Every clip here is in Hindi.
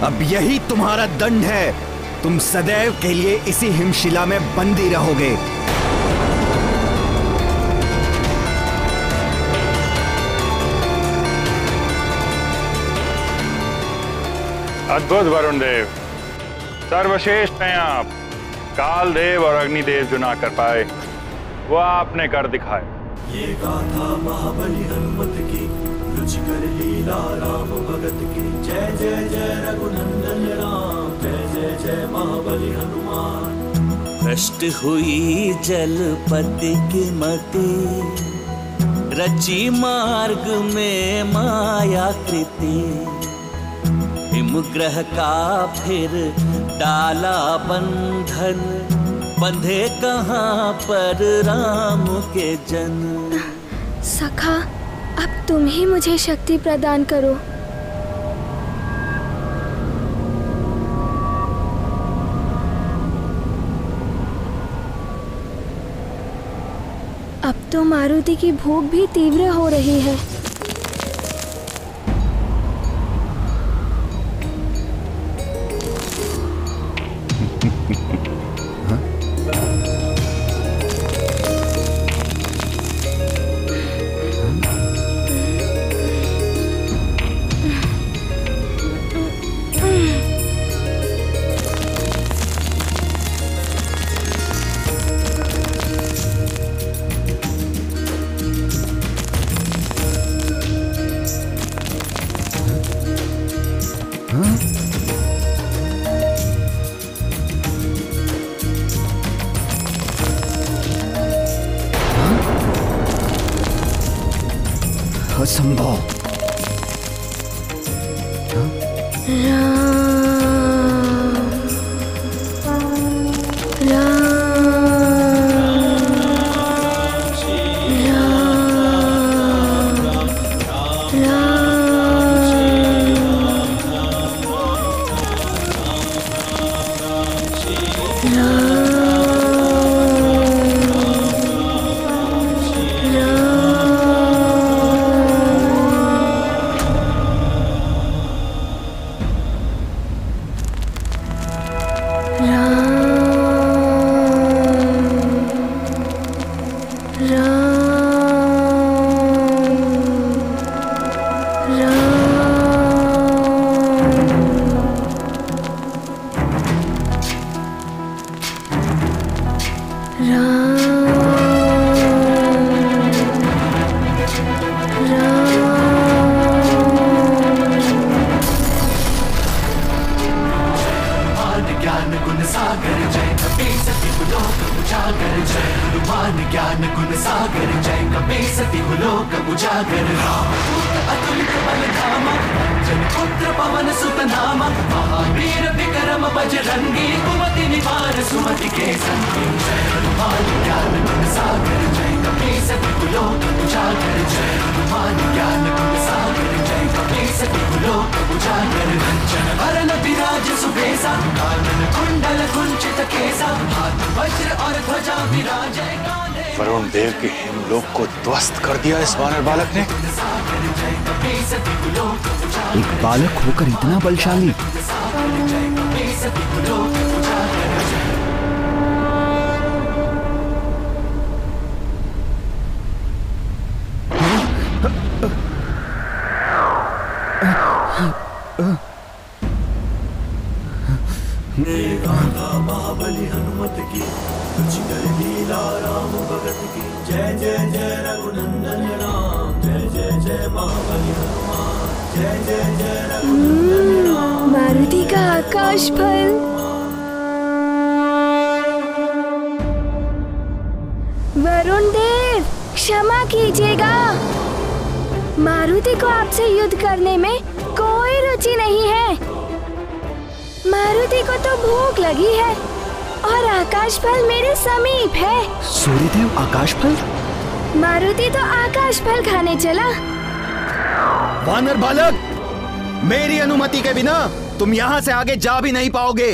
अब यही तुम्हारा दंड है। तुम सदैव के लिए इसी हिमशिला में बंदी रहोगे। अद्भुत वरुण देव, सर्वश्रेष्ठ हैं आप। काल देव और अग्निदेव जो ना कर पाए वो आपने कर दिखाए। ये गाथा महाबली हनुमत की, रुचिकर लीला राम भगत की। जय जय जय रघुनंदन राम, जय जय जय महाबली हनुमान। भ्रष्ट हुई जलपति की मति, रची मार्ग में माया कृति। हिमग्रह का फिर डाला बंधन, बंधे कहाँ पर राम के जन। सखा, अब तुम ही मुझे शक्ति प्रदान करो। अब तो मारुति की भूख भी तीव्र हो रही है। असंभव। वरुण देव के हिमलोक को ध्वस्त कर दिया इस वानर बालक ने। एक बालक होकर इतना बलशाली। महाबली हनुमत की, रुचिकर लीला राम भगत की। जय जय जय रघुनंदन राम, जय जय जय महाबली हनुमान। जय जय जय रघुनंदन राम। मारुति का आकाश फल। वरुण देव, क्षमा कीजिएगा। मारुति को आपसे युद्ध करने में कोई रुचि नहीं है। मारुति को तो भूख लगी है और आकाश फल मेरे समीप है। सूर्यदेव आकाश फल? मारुति तो आकाश फल खाने चला। वानर बालक, मेरी अनुमति के बिना तुम यहाँ से आगे जा भी नहीं पाओगे।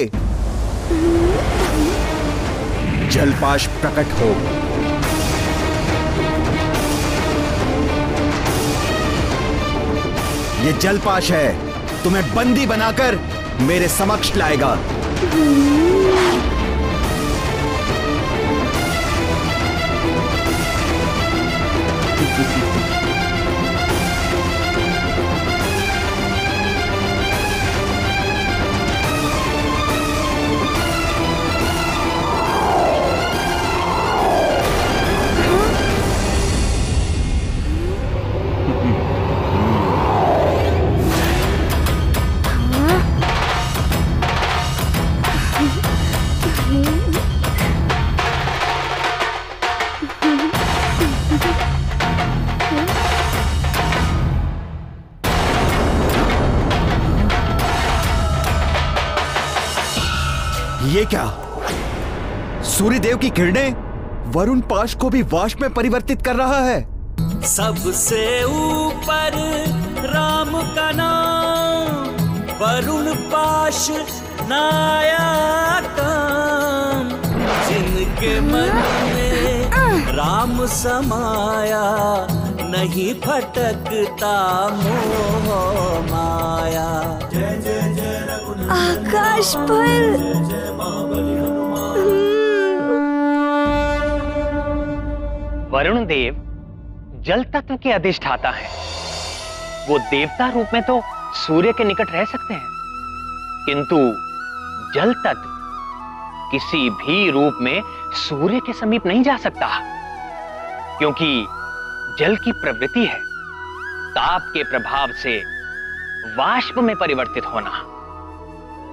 जलपाश प्रकट हो। ये जलपाश है। तुम्हें बंदी बनाकर मेरे समक्ष लाएगा। ये क्या? सूर्यदेव की किरणें वरुण पाश को भी वाष्प में परिवर्तित कर रहा है। सबसे ऊपर राम का नाम, वरुण पाश नया काम। जिनके मन में राम समाया, नहीं भटकता मोह माया। जय जय जय आकाश पर वरुण देव जल तत्व के अधिष्ठाता हैं। वो देवता रूप में तो सूर्य के निकट रह सकते हैं, किंतु जल तत्व किसी भी रूप में सूर्य के समीप नहीं जा सकता, क्योंकि जल की प्रवृत्ति है ताप के प्रभाव से वाष्प में परिवर्तित होना।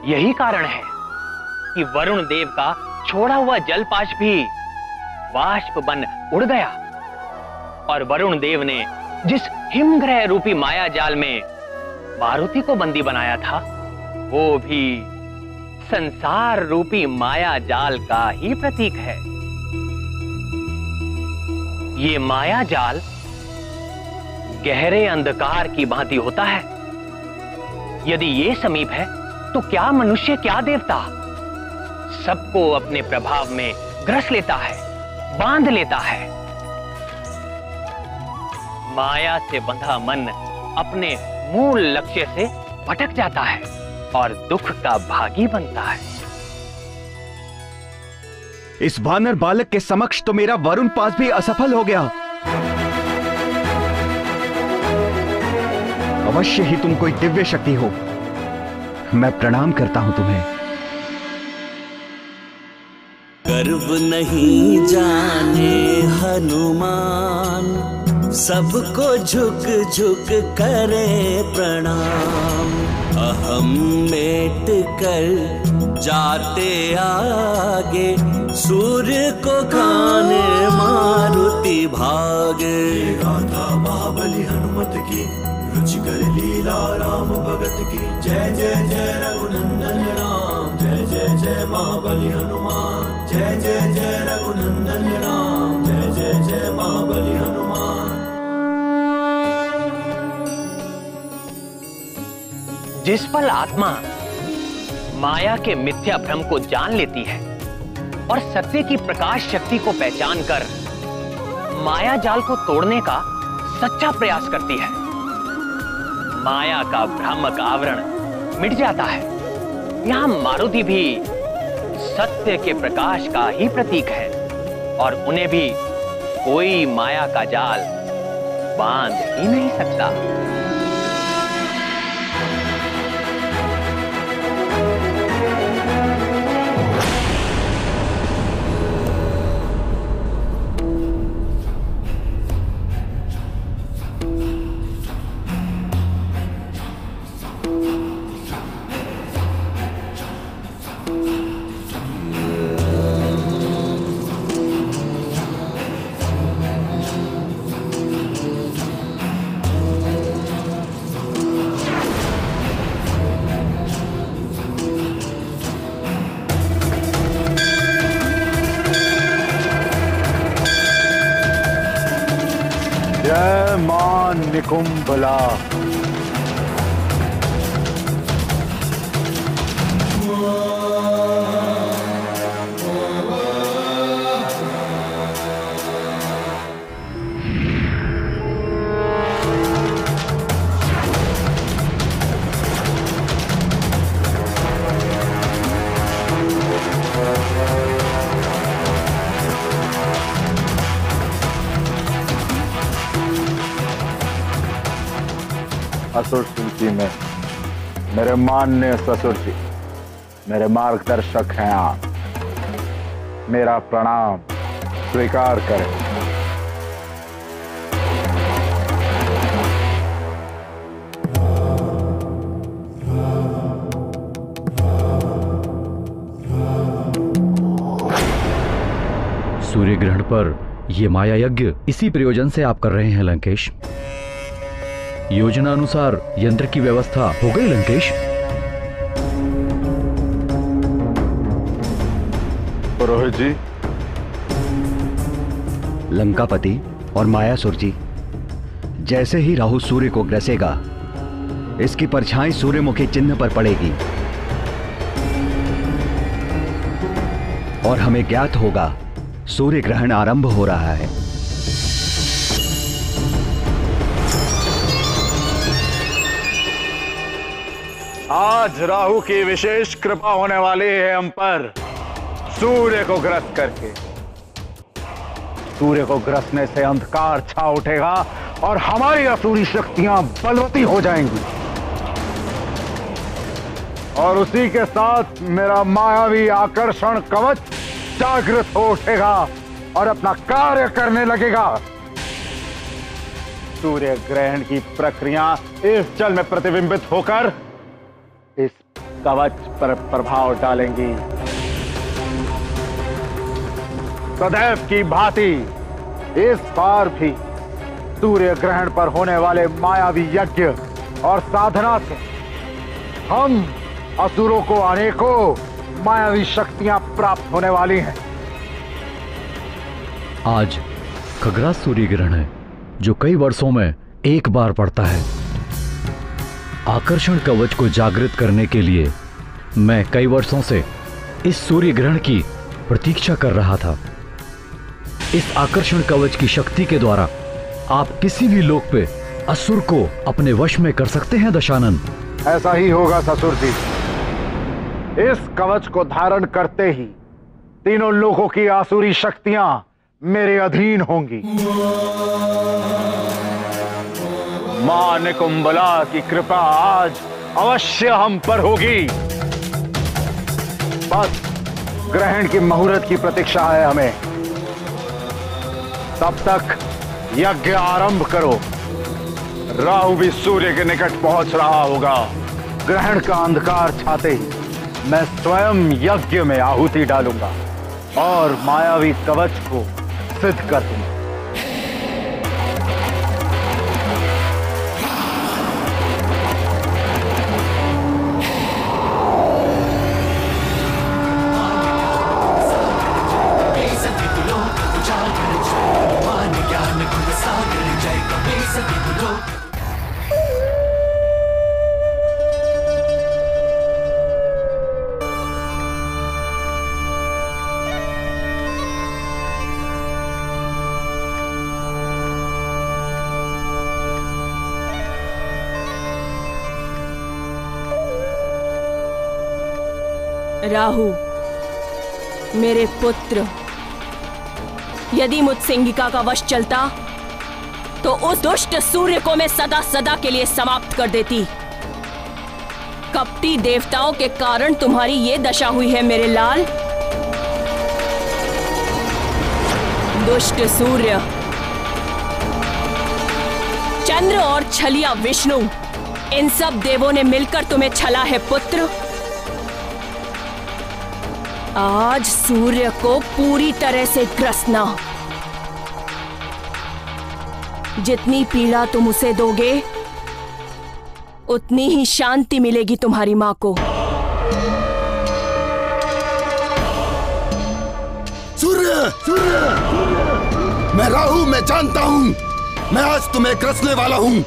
यही कारण है कि वरुण देव का छोड़ा हुआ जलपाश भी वाष्प बन उड़ गया और वरुण देव ने जिस हिमग्रह रूपी माया जाल में मारुति को बंदी बनाया था, वो भी संसार रूपी माया जाल का ही प्रतीक है। ये माया जाल गहरे अंधकार की भांति होता है। यदि ये समीप है तो क्या मनुष्य क्या देवता, सबको अपने प्रभाव में ग्रस लेता है, बांध लेता है। माया से बंधा मन अपने मूल लक्ष्य से भटक जाता है और दुख का भागी बनता है। इस वानर बालक के समक्ष तो मेरा वरुण पास भी असफल हो गया। अवश्य ही तुम कोई दिव्य शक्ति हो। मैं प्रणाम करता हूं तुम्हें। गर्व नहीं जाने हनुमान, सबको झुक झुक करे प्रणाम। अहम मेट कर जाते आगे, सूर्य को खाने मारुति भागे। गाथा महाबली हनुमत की, रुचिकर लीला राम भगत की। जय जय जय रघुनंदन राम, जय जय जय महाबली हनुमान। जय जय जय रघुनंदन राम, जय जय जय महाबली हनुमान। जिस पल आत्मा माया के मिथ्या भ्रम को जान लेती है और सत्य की प्रकाश शक्ति को पहचान कर माया जाल को तोड़ने का सच्चा प्रयास करती है, माया का भ्रामक आवरण मिट जाता है। यहां मारुति भी सत्य के प्रकाश का ही प्रतीक है और उन्हें भी कोई माया का जाल बांध ही नहीं सकता। जय मां निकुंभला। असुर सूची में मेरे माननीय ससुर जी, मेरे मार्गदर्शक हैं आप। मेरा प्रणाम स्वीकार करें। सूर्य ग्रहण पर यह माया यज्ञ इसी प्रयोजन से आप कर रहे हैं लंकेश। योजना अनुसार यंत्र की व्यवस्था हो गई लंकेश? पुरोहित जी, लंकापति और मायासुर जी, जैसे ही राहु सूर्य को ग्रसेगा, इसकी परछाई सूर्यमुखी चिन्ह पर पड़ेगी और हमें ज्ञात होगा सूर्य ग्रहण आरंभ हो रहा है। आज राहु की विशेष कृपा होने वाली है हम पर, सूर्य को ग्रस्त करके। सूर्य को ग्रसने से अंधकार छा उठेगा और हमारी असुरी शक्तियां बलवती हो जाएंगी और उसी के साथ मेरा मायावी आकर्षण कवच जागृत हो उठेगा और अपना कार्य करने लगेगा। सूर्य ग्रहण की प्रक्रिया इस जल में प्रतिबिंबित होकर इस कवच पर प्रभाव डालेंगी। सदैव की भांति इस बार भी सूर्य ग्रहण पर होने वाले मायावी यज्ञ और साधना से हम असुरों को अनेकों मायावी शक्तियां प्राप्त होने वाली हैं। आज खगरा सूर्य ग्रहण है जो कई वर्षों में एक बार पड़ता है। आकर्षण कवच को जागृत करने के लिए मैं कई वर्षों से इस सूर्य ग्रहण की प्रतीक्षा कर रहा था। इस आकर्षण कवच की शक्ति के द्वारा आप किसी भी लोक पे असुर को अपने वश में कर सकते हैं दशानन। ऐसा ही होगा ससुर जी। इस कवच को धारण करते ही तीनों लोगों की आसुरी शक्तियां मेरे अधीन होंगी। मां निकुंबला की कृपा आज अवश्य हम पर होगी। बस ग्रहण की मुहूर्त की प्रतीक्षा है हमें। तब तक यज्ञ आरंभ करो। राहु भी सूर्य के निकट पहुंच रहा होगा। ग्रहण का अंधकार छाते ही मैं स्वयं यज्ञ में आहुति डालूंगा और मायावी कवच को सिद्ध कर दूंगा। राहु, मेरे पुत्र, यदि मुझ सिंहिका का वश चलता तो उस दुष्ट सूर्य को मैं सदा सदा के लिए समाप्त कर देती। कपटी देवताओं के कारण तुम्हारी ये दशा हुई है मेरे लाल। दुष्ट सूर्य, चंद्र और छलिया विष्णु, इन सब देवों ने मिलकर तुम्हें छला है पुत्र। आज सूर्य को पूरी तरह से ग्रसना। जितनी पीड़ा तुम उसे दोगे उतनी ही शांति मिलेगी तुम्हारी मां को। सूर्य, सूर्य, मैं राहु, मैं जानता हूं मैं आज तुम्हें ग्रसने वाला हूं।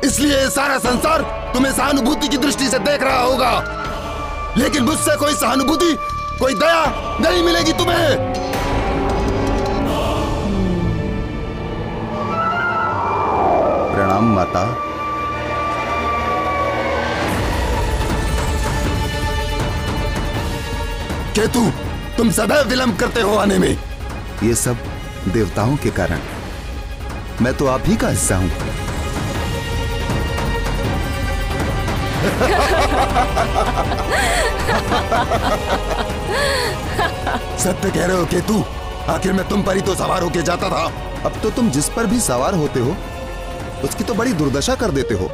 इसलिए सारा संसार तुम्हें सहानुभूति की दृष्टि से देख रहा होगा, लेकिन मुझसे कोई सहानुभूति, कोई दया नहीं मिलेगी तुम्हें। प्रणाम माता। केतु, तुम सदैव विलंब करते हो आने में। ये सब देवताओं के कारण। मैं तो आप ही का हिस्सा हूं। सत्य कह रहे हो केतु, आखिर में तुम पर ही तो सवार होके जाता था। अब तो तुम जिस पर भी सवार होते हो उसकी तो बड़ी दुर्दशा कर देते हो।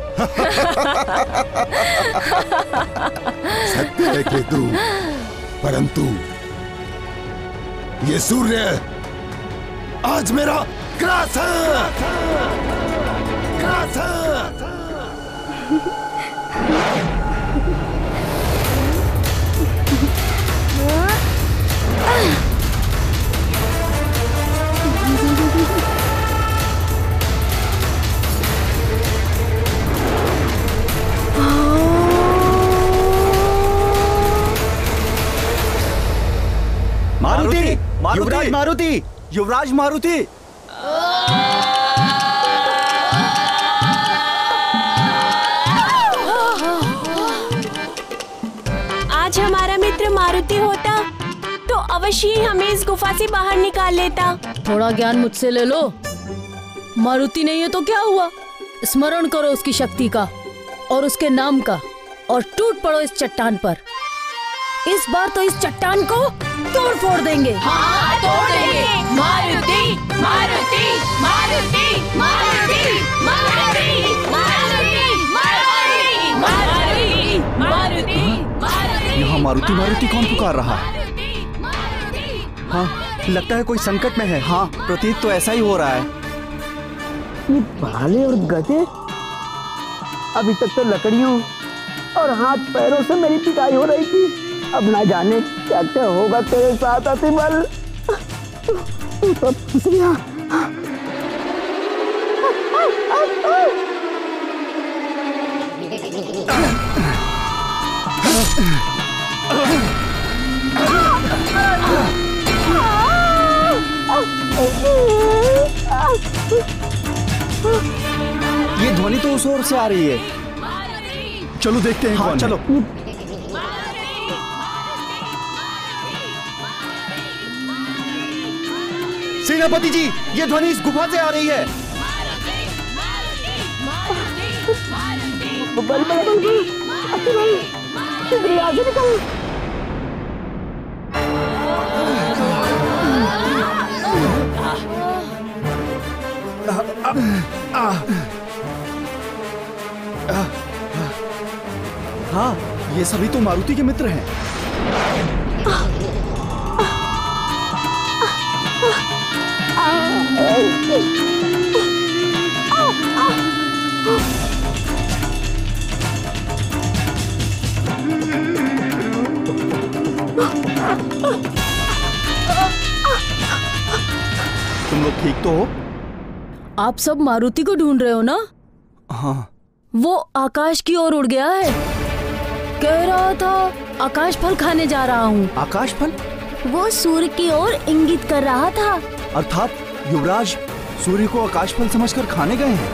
सत्य है केतु, परंतु ये सूर्य आज मेरा ग्रास है। ग्रास है। मारुति, युवराज मारुति, युवराज मारुति। आज हमारा मित्र मारुति होता तो अवश्य ही हमें इस गुफा से बाहर निकाल लेता। थोड़ा ज्ञान मुझसे ले लो। मारुति नहीं है तो क्या हुआ, स्मरण करो उसकी शक्ति का और उसके नाम का और टूट पड़ो इस चट्टान पर। इस बार तो इस चट्टान को तोड़ फोड़ देंगे। हाँ, तोड़ देंगे। मारुति, मारुति, मारुति, मारुति, मारुति, मारुति, मारुति, मारुति, मारुति, मारुति। यहाँ मारुति मारुति कौन पुकार रहा है? हाँ, लगता है कोई संकट में है। हाँ, प्रतीत तो ऐसा ही हो रहा है। ये भाले और गधे अभी तक तो लकड़ियों और हाथ पैरों से मेरी पिटाई हो रही थी। अब ना जाने क्या क्या होगा तेरे साथ अतिबल। तू तो फंस गया। ये ध्वनि तो उस ओर से आ रही है। चलो देखते हैं। हाँ, चलो। सेनापति जी, ये ध्वनि इस गुफा से आ रही है। हाँ, ये सभी तो मारुति के मित्र हैं। तुम लोग ठीक तो हो? आप सब मारुति को ढूंढ रहे हो ना? हाँ। वो आकाश की ओर उड़ गया है। कह रहा था आकाश फल खाने जा रहा हूँ। आकाश फल? वो सूर्य की ओर इंगित कर रहा था। अर्थात युवराज सूर्य को आकाश फल समझकर खाने गए हैं।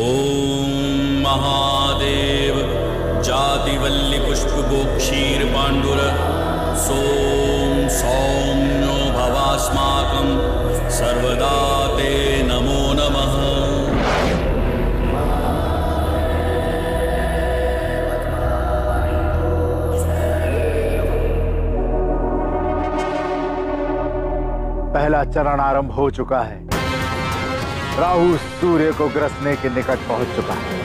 ओम महादेव जातिवल्ली पुष्पगोक्षीर पांडुर सोम सौम्यो भवास्माकं सर्वदा ते नमो नमः। पहला चरण आरंभ हो चुका है। राहु सूर्य को ग्रसने के निकट पहुंच चुका है।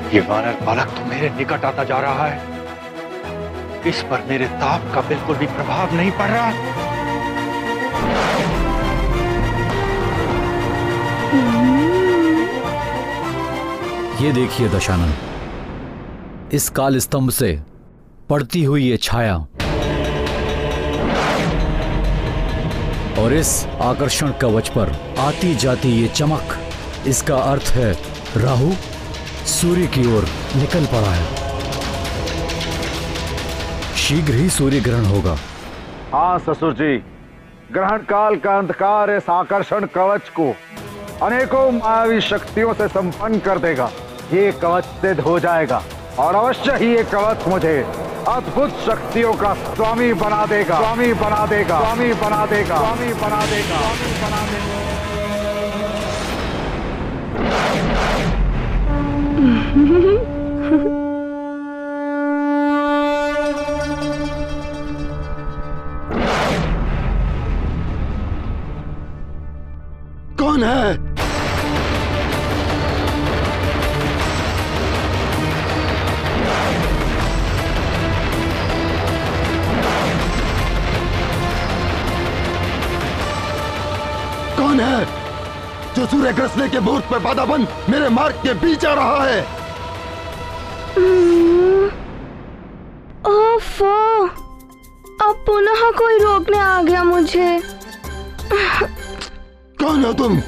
ये वानर बालक तो मेरे निकट आता जा रहा है। इस पर मेरे ताप का बिल्कुल भी प्रभाव नहीं पड़ रहा। ये देखिए दशानन, इस काल स्तंभ से पड़ती हुई ये छाया और इस आकर्षण कवच पर आती जाती ये चमक, इसका अर्थ है राहु सूर्य की ओर निकल पड़ा है। शीघ्र ही सूर्य ग्रहण होगा हाँ ससुर जी, ग्रहण काल का अंधकार इस आकर्षण कवच को अनेकों मायावी शक्तियों से संपन्न कर देगा। ये कवच सिद्ध हो जाएगा और अवश्य ही ये कवच मुझे अद्भुत शक्तियों का स्वामी बना देगा, स्वामी बना देगा, स्वामी बना देगा, स्वामी बना देगा, स्वामी बना देगा। कौन है? कौन है जो सूर्य ग्रसने के मुहूर्त पर बाधा बन मेरे मार्ग के बीच आ रहा है? ओफो, अब पुनः कोई रोकने आ गया मुझे। कौन हो तुम?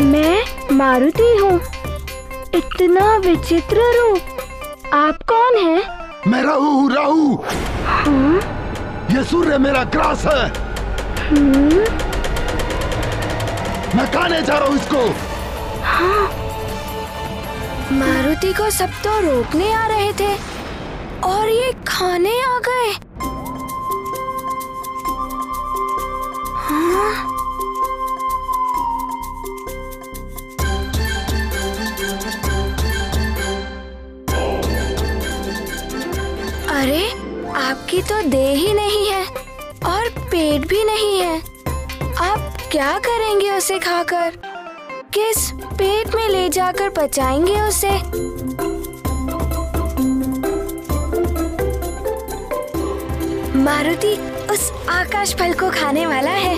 मैं मारुति हूँ। इतना विचित्र रूप। आप कौन हैं? मैं राहु हूँ, राहु। हाँ? ये सूर्य मेरा ग्रास है। मैं खाने जा रहा हूँ इसको। हाँ। मारुति को सब तो रोकने आ रहे थे और ये खाने आ गए। हाँ? अरे, आपकी तो देह ही नहीं है और पेट भी नहीं है। आप क्या करेंगे उसे खाकर? किस पेट में ले जाकर पचाएंगे उसे? मारुति उस आकाश फल को खाने वाला है।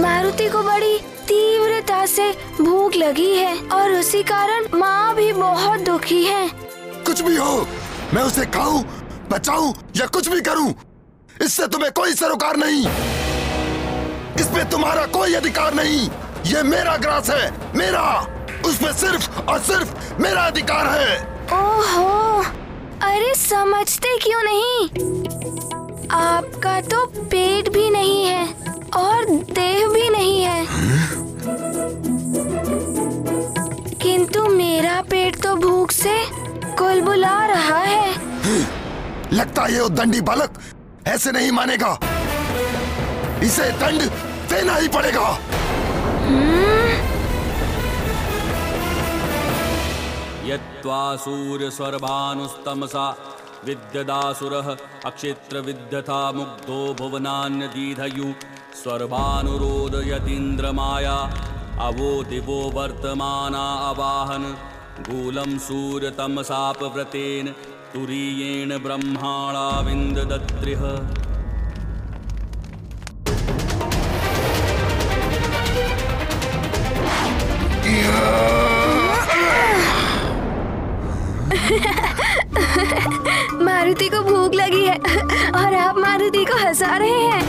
मारुति को बड़ी तीव्रता से भूख लगी है और उसी कारण माँ भी बहुत दुखी है। कुछ भी हो, मैं उसे खाऊं, बचाऊं या कुछ भी करूं, इससे तुम्हें कोई सरोकार नहीं। इसमें तुम्हारा कोई अधिकार नहीं। ये मेरा ग्रास है, मेरा। उसमें सिर्फ और सिर्फ मेरा अधिकार है। ओहो, अरे समझते क्यों नहीं? आपका तो पेट भी नहीं है और देह भी नहीं है। किंतु मेरा पेट तो भूख से कुलबुला रहा है। लगता है ये उद्दंडी बालक ऐसे नहीं मानेगा। इसे दंड देना ही पड़ेगा। यत्वा सूर्यस्वर्भानुस्तमसा विद्यदासुरः अक्षेत्र विद्यथा मुग्धो भुवनान्यदीधयु स्वर्भानुरोदयतीन्द्रमाया अवो दिवो वर्तमाना अवाहन गूलं सूर्यतमसापव्रतेन तुरीयेण ब्रह्माणा विन्ददत्रिः। मारुति को भूख लगी है और आप मारुति को हंसा रहे हैं।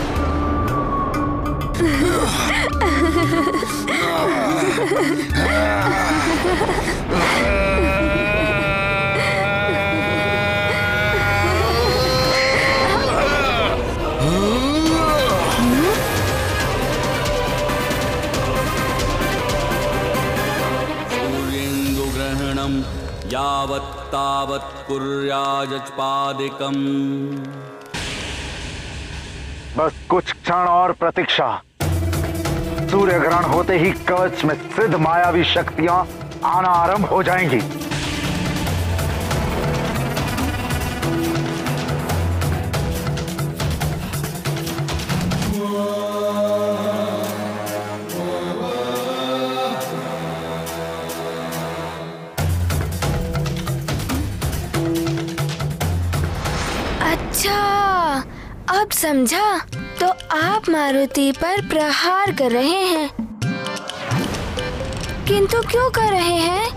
सूर्येन्दुग्रहणं यावत् तावत् कुर्याजपादिकम्। बस कुछ क्षण और प्रतीक्षा। सूर्य ग्रहण होते ही कवच में सिद्ध मायावी शक्तियां आना आरंभ हो जाएंगी। अच्छा, अब समझा। तो आप मारुति पर प्रहार कर रहे हैं, किंतु क्यों कर रहे हैं?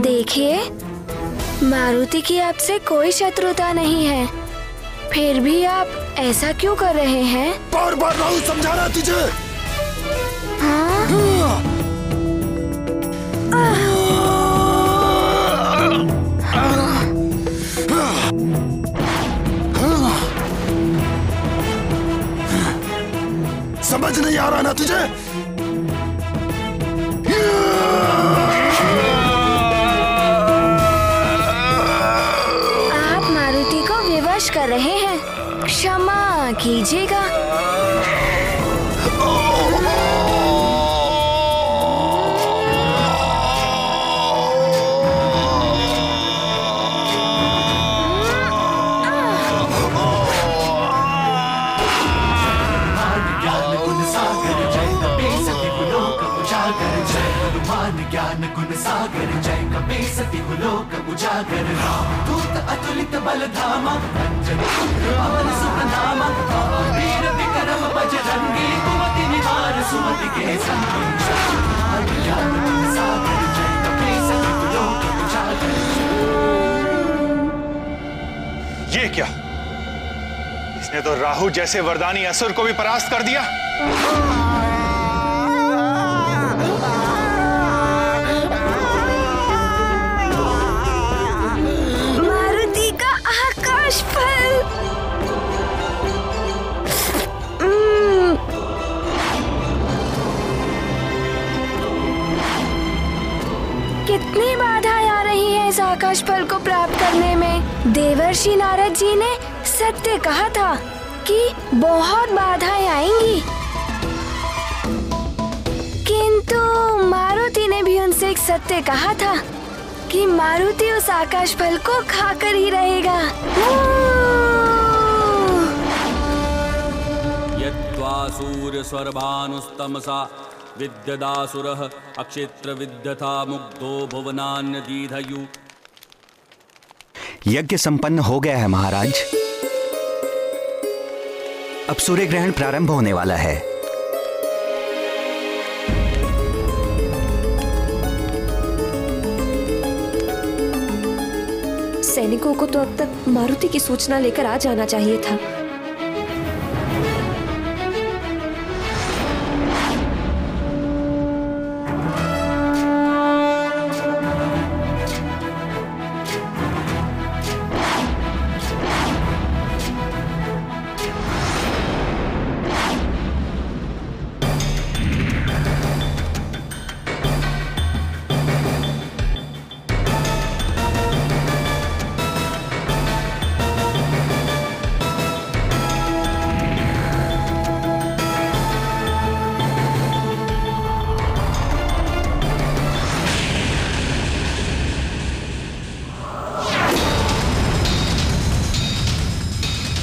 देखिए, मारुति की आपसे कोई शत्रुता नहीं है, फिर भी आप ऐसा क्यों कर रहे हैं? बार बार राहुल समझा रहा तुझे। समझ नहीं आ रहा ना तुझे? आप मारुति को विवश कर रहे हैं, क्षमा कीजिएगा। ज्ञान गुण सागर जय कपे सति लोक उजागर दूत अतुलित बल धामा अंजनी पुत्र पवन सुत नामा वीर विक्रम बजरंगी कुमति निवार सुमति के संगी ज्ञान गुण सागर जय कपे सति लोक उजागर। ये क्या? इसने तो राहु जैसे वरदानी असुर को भी परास्त कर दिया। कितनी बाधाएं आ रही है इस आकाश फल को प्राप्त करने में। देवर्षि नारद जी ने सत्य कहा था कि बहुत बाधाएं आएंगी, किंतु मारुति ने भी उनसे एक सत्य कहा था कि मारुति उस आकाश फल को खाकर ही रहेगा। यद्वासूर्य स्वर्भानुस्तमसा विद्यदासुरः अक्षेत्र विद्यथा मुग्धो भुवनान्य दीधयु। यज्ञ संपन्न हो गया है महाराज। अब सूर्य ग्रहण प्रारंभ होने वाला है। सैनिकों को तो अब तक मारुति की सूचना लेकर आ जाना चाहिए था।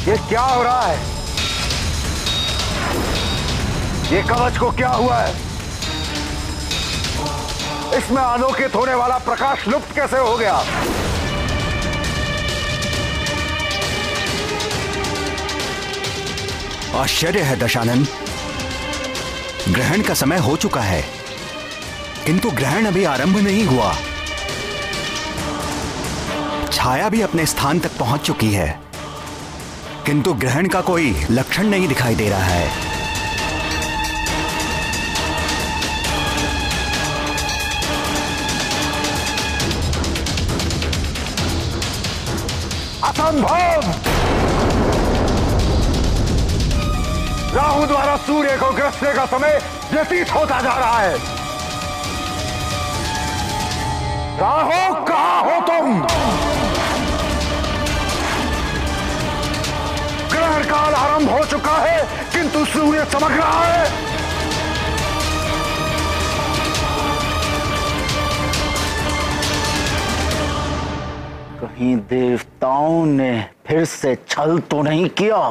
ये क्या हो रहा है? ये कवच को क्या हुआ है? इसमें आलोकित होने वाला प्रकाश लुप्त कैसे हो गया? आश्चर्य है दशानन, ग्रहण का समय हो चुका है, किंतु ग्रहण अभी आरंभ नहीं हुआ। छाया भी अपने स्थान तक पहुंच चुकी है, किंतु ग्रहण का कोई लक्षण नहीं दिखाई दे रहा है। असंभव! राहु द्वारा सूर्य को ग्रसने का समय व्यतीत होता जा रहा है। राहु, कहां हो तुम? ग्रहण काल आरंभ हो चुका है, किंतु सूर्य चमक रहा है। कहीं देवताओं ने फिर से छल तो नहीं किया,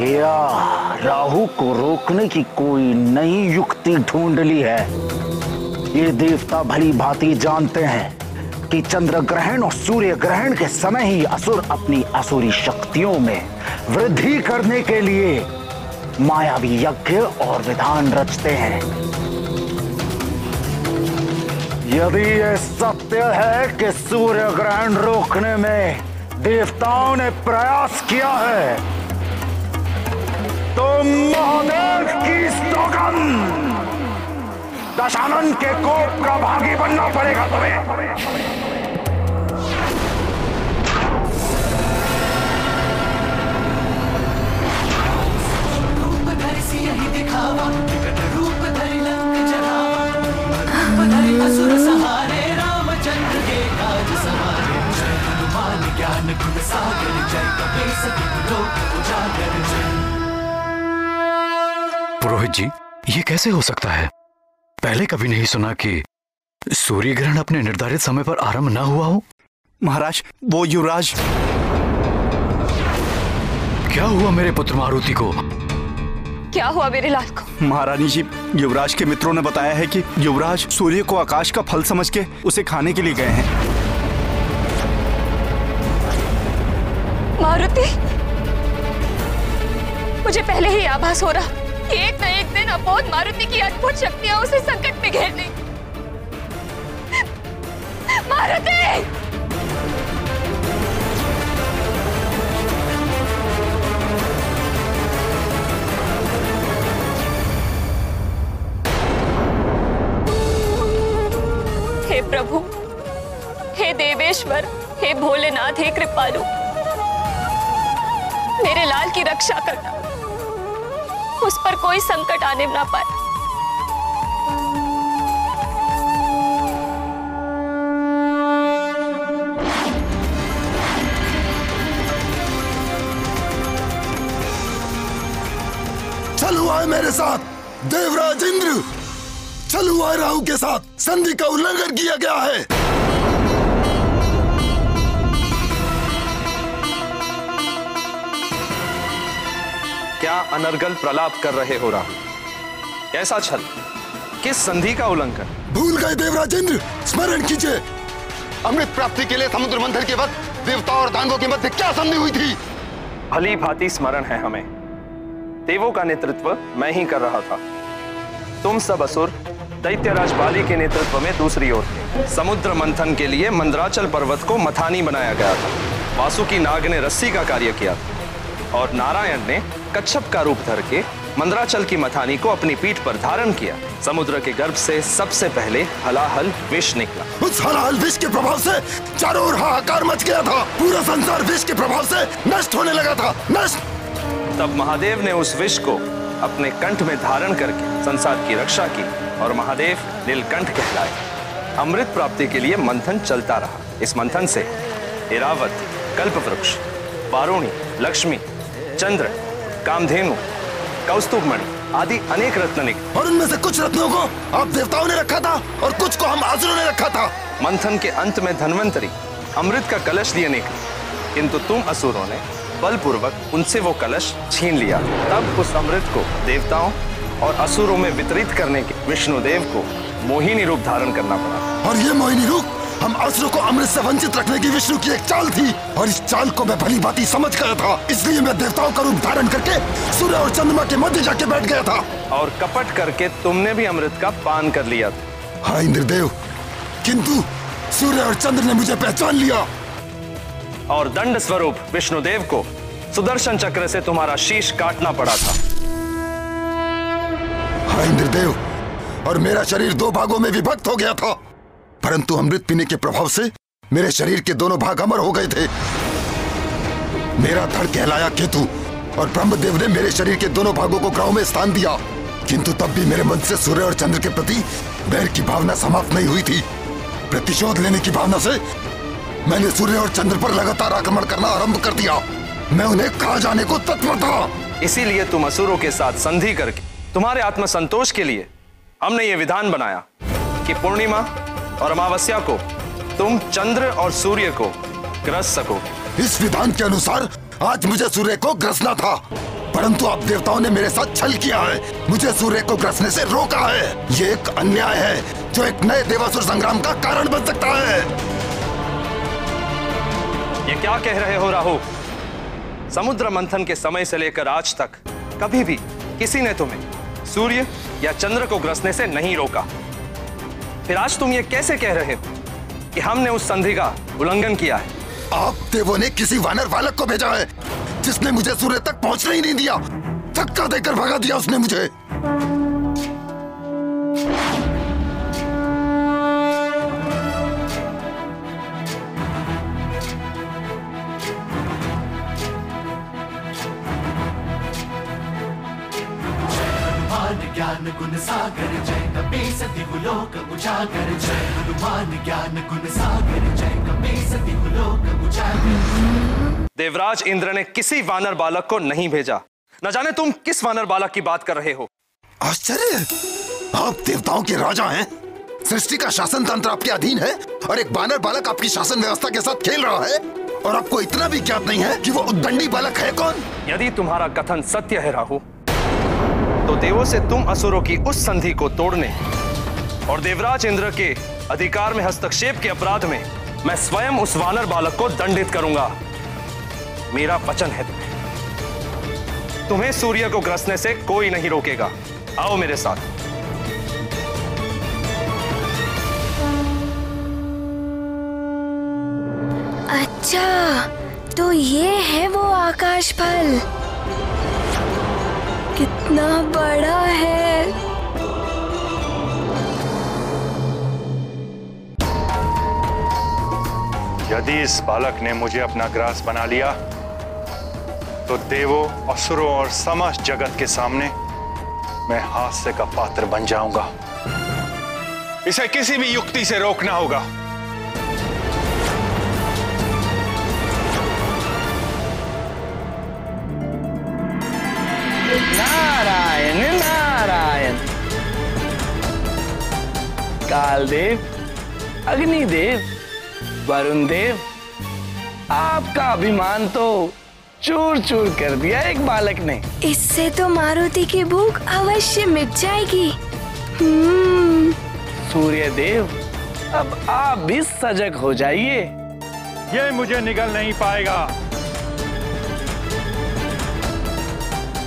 या राहु को रोकने की कोई नई युक्ति ढूंढ ली है। ये देवता भली भांति जानते हैं कि चंद्र ग्रहण और सूर्य ग्रहण के समय ही असुर अपनी असुरी शक्तियों में वृद्धि करने के लिए मायावी यज्ञ और विधान रचते हैं। यदि ये सत्य है कि सूर्य ग्रहण रोकने में देवताओं ने प्रयास किया है, तो महादेव की सौगंध, दशानन के कोप का भागी बनना पड़ेगा तुम्हें। दिखावा रूप धरि लंक जलावा, रूप धरि असुर सहारे, रामचंद्र के काज सवारे। जय हनुमान ज्ञान गुण सागर, जय कपीस तिहुँ लोक उजागर। पुरोहित जी, ये कैसे हो सकता है? पहले कभी नहीं सुना कि सूर्य ग्रहण अपने निर्धारित समय पर आरंभ न हुआ हो। महाराज, वो युवराज। क्या हुआ मेरे पुत्र मारुति को? क्या हुआ मेरे लाल को? महारानी जी, युवराज के मित्रों ने बताया है कि युवराज सूर्य को आकाश का फल समझ के उसे खाने के लिए गए हैं। मारुति, मुझे पहले ही आभास हो रहा कि एक न एक दिन अबोध मारुति की अद्भुत शक्तियां उसे संकट में घेर लेंगी। मारुति! हे प्रभु, हे देवेश्वर, हे भोलेनाथ, हे कृपालु, मेरे लाल की रक्षा करना, उस पर कोई संकट आने ना पाए। चल हुआ है मेरे साथ देवराज इंद्र, चल हुआ है राहु के साथ संधि का उल्लंघन किया गया है। क्या अनर्गल प्रलाप कर रहे हो राहु? कैसा छल? किस संधि का उल्लंघन? भूल गए देवराज इंद्र, स्मरण कीजिए। अमृत प्राप्ति के लिए समुद्र मंथन के वक्त देवताओं और दानवों के मध्य क्या संधि हुई थी? भली भांति स्मरण है हमें। देवों का नेतृत्व मैं ही कर रहा था। तुम सब असुर दैत्यराज बाली के नेतृत्व में दूसरी ओर थे। समुद्र मंथन के लिए मंदराचल पर्वत को मथानी बनाया गया था। वासुकी नाग ने रस्सी का कार्य किया था और नारायण ने कच्छप का रूप धर के मंदराचल की मथानी को अपनी पीठ पर धारण किया। समुद्र के गर्भ से सबसे पहले हलाहल विष निकला। उस हलाहल विष के प्रभाव से चारों ओर हाहाकार मच गया था। पूरा संसार विष के प्रभाव से नष्ट होने लगा था। नष्ट। तब महादेव ने उस विष को अपने कंठ में धारण करके संसार की रक्षा की और महादेव नीलकंठ कहलाए। अमृत प्राप्ति के लिए मंथन चलता रहा। इस मंथन से ऐरावत, कल्पवृक्ष, वारुणी, लक्ष्मी, चंद्र, कामधेनु, कौस्तुभमणि आदि अनेक रत्न निकले। और उनमें से कुछ रत्नों को आप देवताओं ने रखा था और कुछ को हम असुरों ने रखा था। मंथन के अंत में धन्वंतरी अमृत का कलश लिए निकले, किंतु तुम असुरों ने बलपूर्वक उनसे वो कलश छीन लिया। तब उस अमृत को देवताओं और असुरों में वितरित करने के विष्णुदेव को मोहिनी रूप धारण करना पड़ा। और ये मोहिनी रूप हम असुरों को अमृत से वंचित रखने की विष्णु की एक चाल थी और इस चाल को मैं भली भांति समझ गया था। इसलिए मैं देवताओं का रूप धारण करके सूर्य और चंद्रमा के मध्य जाके बैठ गया था। और कपट करके तुमने भी अमृत का पान कर लिया था। हाँ इंद्रदेव, किंतु सूर्य और चंद्र ने मुझे पहचान लिया और दंड स्वरूप विष्णुदेव को सुदर्शन चक्र से तुम्हारा शीश काटना पड़ा था। हाँ इंद्रदेव, और मेरा शरीर दो भागों में विभक्त हो गया था, परंतु अमृत पीने के प्रभाव से मेरे शरीर के दोनों भाग अमर हो गए थे। मेरा धड़ कहलाया केतु और ब्रह्मदेव ने मेरे शरीर के दोनों भागों को ग्रहों में स्थान दिया, किंतु तब भी मेरे मन से सूर्य और चंद्र के प्रति बैर की भावना समाप्त नहीं हुई थी। प्रतिशोध लेने की भावना से मैंने सूर्य और चंद्र पर लगातार आक्रमण करना आरंभ कर दिया। मैं उन्हें खा जाने को तत्पर था। इसीलिए तुम असुरों के साथ संधि करके तुम्हारे आत्मसंतोष के लिए हमने ये विधान बनाया कि पूर्णिमा और अमावस्या को तुम चंद्र और सूर्य को ग्रस सकोगे। इस विधान के अनुसार आज मुझे सूर्य को ग्रसना था, परंतु आप देवताओं ने मेरे साथ छल किया है, मुझे सूर्य को ग्रसने से रोका है। ये एक अन्याय है जो एक नए देवासुर संग्राम का कारण बन सकता है। ये क्या कह रहे हो राहु? समुद्र मंथन के समय से लेकर आज तक कभी भी किसी ने तुम्हें सूर्य या चंद्र को ग्रसने से नहीं रोका। फिर आज तुम ये कैसे कह रहे हो कि हमने उस संधि का उल्लंघन किया है? आप देवों ने किसी वानर बालक को भेजा है जिसने मुझे सूर्य तक पहुंचने ही नहीं दिया। धक्का देकर भगा दिया उसने मुझे। ज्ञान गुण सागर जय कपीस दिवलोक उजागर, जय हनुमान ज्ञान गुण सागर जय कपीस दिवलोक उजागर। देवराज इंद्र ने किसी वानर बालक को नहीं भेजा। न जाने तुम किस वानर बालक की बात कर रहे हो। आश्चर्य! आप देवताओं के राजा हैं, सृष्टि का शासन तंत्र आपके अधीन है और एक वानर बालक आपकी शासन व्यवस्था के साथ खेल रहा है और आपको इतना भी ज्ञात नहीं है कि वो उद्दंडी बालक है कौन? यदि तुम्हारा कथन सत्य है राहु, तो देवों से तुम असुरों की उस संधि को तोड़ने और देवराज इंद्र के अधिकार में हस्तक्षेप के अपराध में मैं स्वयं उस वानर बालक को दंडित करूंगा। मेरा वचन है तुम्हें सूर्य को ग्रसने से कोई नहीं रोकेगा। आओ मेरे साथ। अच्छा, तो ये है वो आकाश फल। कितना बड़ा है। यदि इस बालक ने मुझे अपना ग्रास बना लिया तो देवों, असुरों और समस्त जगत के सामने मैं हास्य का पात्र बन जाऊंगा। इसे किसी भी युक्ति से रोकना होगा। नारायण नारायण। कालदेव, अग्निदेव, वरुण देव, आपका अभिमान तो चूर चूर कर दिया एक बालक ने। इससे तो मारुति की भूख अवश्य मिट जाएगी। सूर्य देव, अब आप भी सजग हो जाइए। ये मुझे निगल नहीं पाएगा।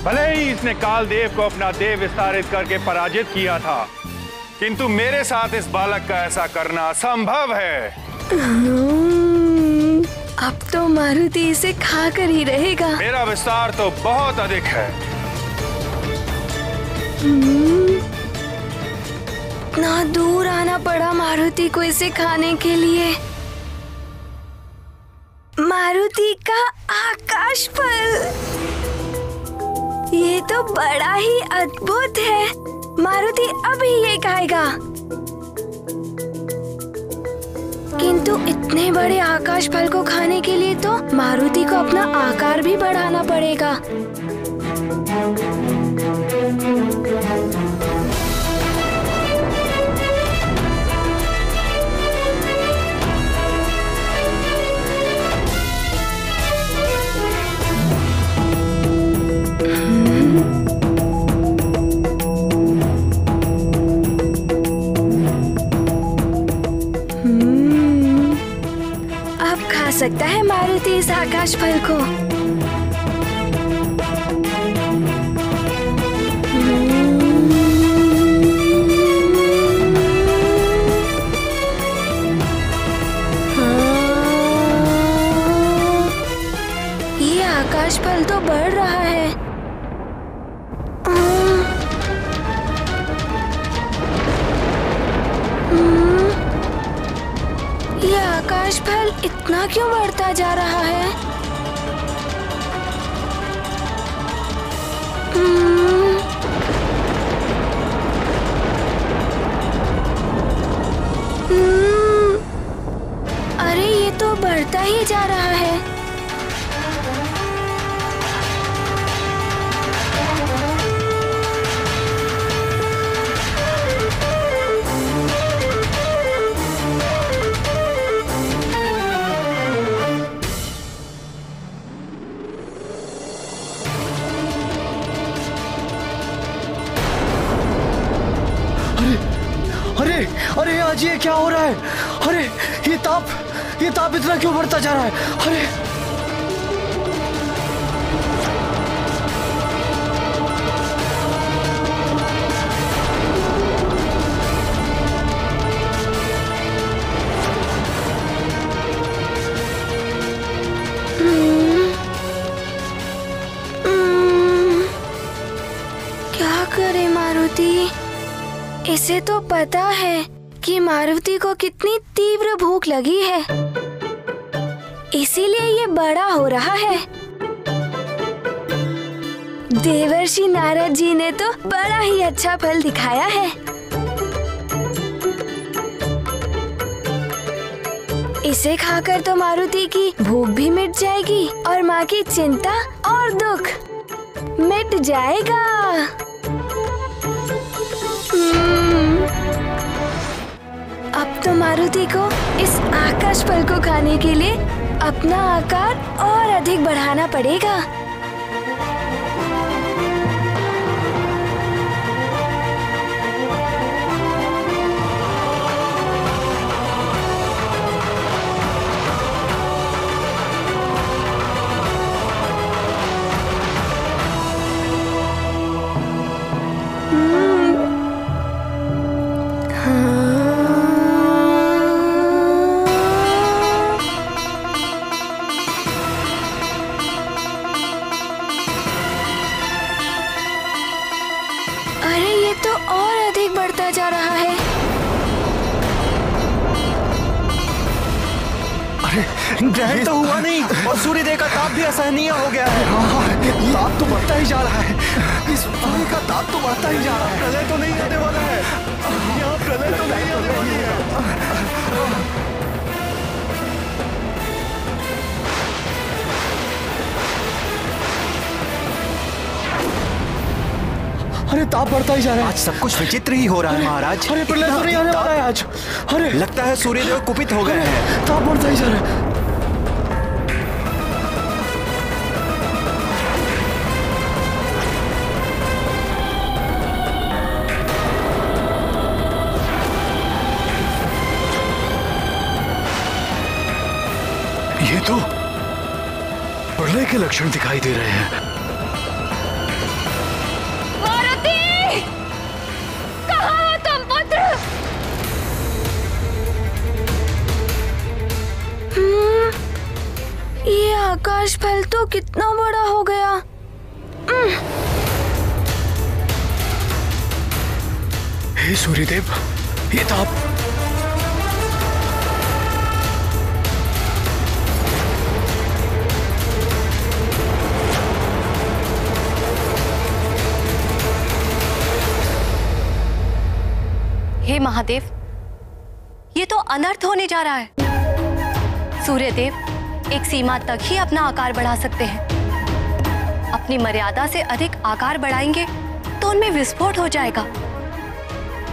भले ही इसने कालदेव को अपना देव विस्तारित करके पराजित किया था, किंतु मेरे साथ इस बालक का ऐसा करना असंभव है। अब तो मारुति इसे खा कर ही रहेगा। मेरा विस्तार तो बहुत अधिक है। इतना दूर आना पड़ा मारुति को इसे खाने के लिए। मारुति का आकाश फल, ये तो बड़ा ही अद्भुत है। मारुति अभी ये खाएगा। किंतु इतने बड़े आकाश फल को खाने के लिए तो मारुति को अपना आकार भी बढ़ाना पड़ेगा। सकता है मारुति इस आकाश फल को। ये आकाश फल तो बढ़ रहा है। ये आकाश फल इतना क्यों बढ़ता जा रहा है? अरे ये तो बढ़ता ही जा रहा है। अरे आज ये क्या हो रहा है? अरे ये ताप इतना क्यों बढ़ता जा रहा है? अरे इसे तो पता है कि मारुति को कितनी तीव्र भूख लगी है, इसीलिए ये बड़ा हो रहा है। देवर्षि नारद जी ने तो बड़ा ही अच्छा फल दिखाया है। इसे खाकर तो मारुति की भूख भी मिट जाएगी और माँ की चिंता और दुख मिट जाएगा। अब तो मारुति को इस आकाश फल को खाने के लिए अपना आकार और अधिक बढ़ाना पड़ेगा। अरे ये तो और अधिक बढ़ता जा रहा है। अरे ग्रहण तो हुआ नहीं और सूर्यदेव का ताप भी असहनीय हो गया है। ताप तो बढ़ता ही जा रहा है। इस सूर्य का ताप तो बढ़ता ही जा रहा है। प्रलय तो नहीं आने वाला है। यहाँ प्रलय तो नहीं आने वाली है। अरे ताप बढ़ता ही जा रहा है। आज सब कुछ विचित्र ही हो रहा है महाराज। अरे प्रलय तो नहीं आने वाला है आज। अरे लगता है सूर्यदेव कुपित हो गए हैं। ताप बढ़ता ही जा रहा है। ये तो प्रलय के लक्षण दिखाई दे रहे हैं। ये आकाश फल तो कितना बड़ा हो गया। हे सूर्यदेव, ये ताप हे महादेव, ये तो अनर्थ होने जा रहा है। सूर्यदेव एक सीमा तक ही अपना आकार बढ़ा सकते हैं। अपनी मर्यादा से अधिक आकार बढ़ाएंगे तो उनमें विस्फोट हो जाएगा।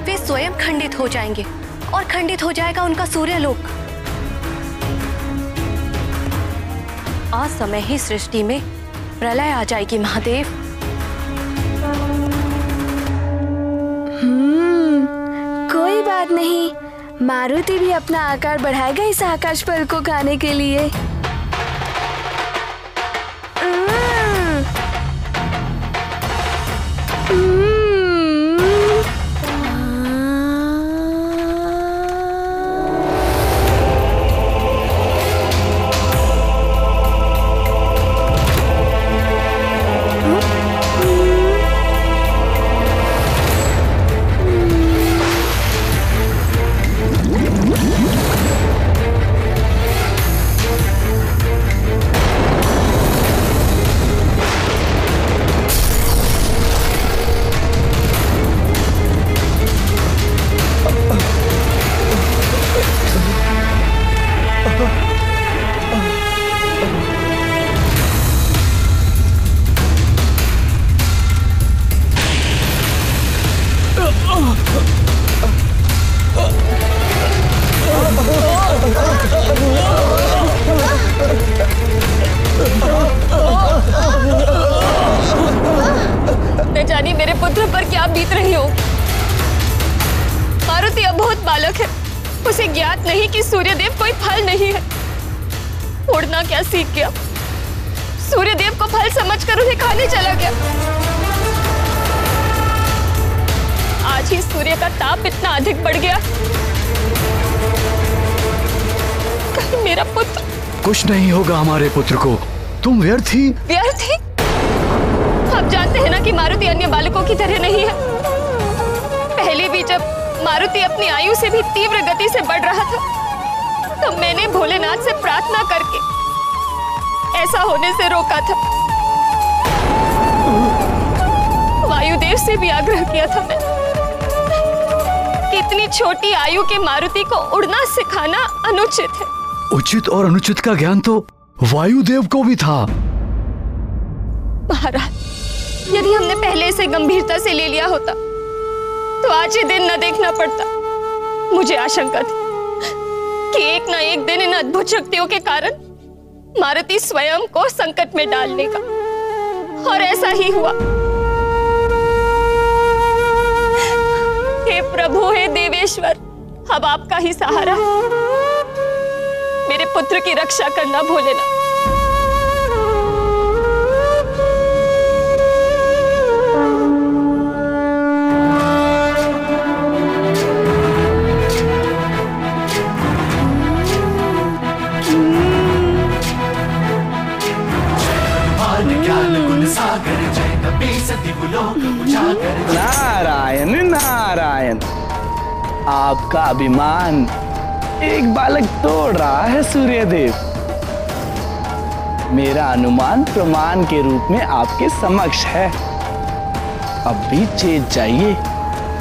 वे स्वयं खंडित हो जाएंगे और खंडित हो जाएगा उनका सूर्यलोक। असमय ही सृष्टि में प्रलय आ जाएगी महादेव। कोई बात नहीं, मारुति भी अपना आकार बढ़ाएगा इस आकाश फल को खाने के लिए। न जाने मेरे पुत्र पर क्या बीत रही हो। मारुति अबोध बालक है, उसे ज्ञात नहीं कि सूर्यदेव कोई फल नहीं है। उड़ना क्या सीख गया, सूर्यदेव को फल समझकर उन्हें खाने चला गया। आज ही सूर्य का ताप इतना अधिक बढ़ गया। कहीं मेरा पुत्र कुछ नहीं होगा हमारे पुत्र को, तुम व्यर्थ ही। व्यर्थ ही? आप जानते हैं ना कि मारुति अन्य बालकों की तरह नहीं है। पहले भी जब मारुति अपनी आयु से भी तीव्र गति से बढ़ रहा था, तब मैंने भोलेनाथ से प्रार्थना करके ऐसा होने से रोका था। वायुदेव से भी आग्रह किया था मैं कि इतनी छोटी आयु के मारुति को उड़ना सिखाना अनुचित है। उचित और अनुचित का ज्ञान तो वायुदेव को भी था। महाराज, यदि हमने पहले इसे गंभीरता से ले लिया होता तो आज ये दिन न देखना पड़ता। मुझे आशंका थी कि एक ना एक दिन इन अद्भुत शक्तियों के कारण मारुति स्वयं को संकट में डाल लेगा, और ऐसा ही हुआ। हे प्रभु, हे देवेश्वर, अब आपका ही सहारा है। मेरे पुत्र की रक्षा करना भोलेनाथ। नारायण नारायण, आपका अभिमान एक बालक तोड़ रहा है सूर्यदेव। मेरा अनुमान प्रमाण के रूप में आपके समक्ष है। अब भी चेत जाइए।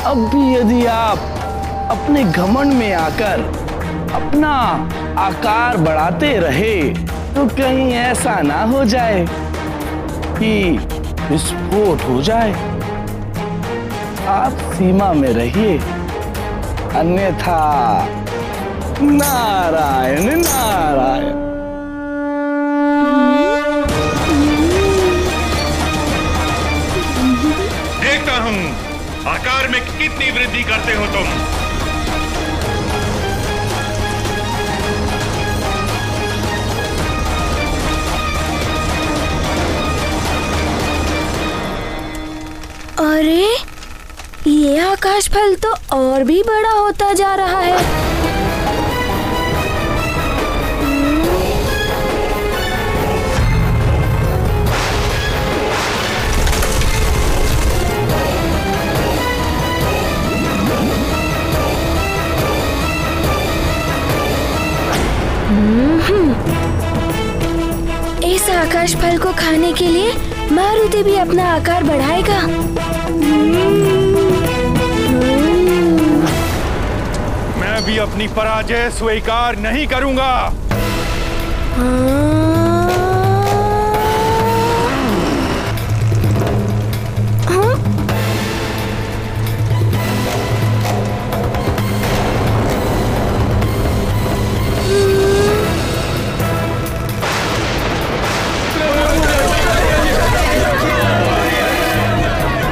अब भी यदि आप अपने घमंड में आकर अपना आकार बढ़ाते रहे तो कहीं ऐसा ना हो जाए कि विस्फोट हो जाए। आप सीमा में रहिए, अन्यथा नारायण नारायण। देखता हूं आकार में कितनी वृद्धि करते हो तुम। अरे, ये आकाश फल तो और भी बड़ा होता जा रहा है। इस आकाश फल को खाने के लिए मारुति भी अपना आकार बढ़ाएगा। मैं भी अपनी पराजय स्वीकार नहीं करूंगा।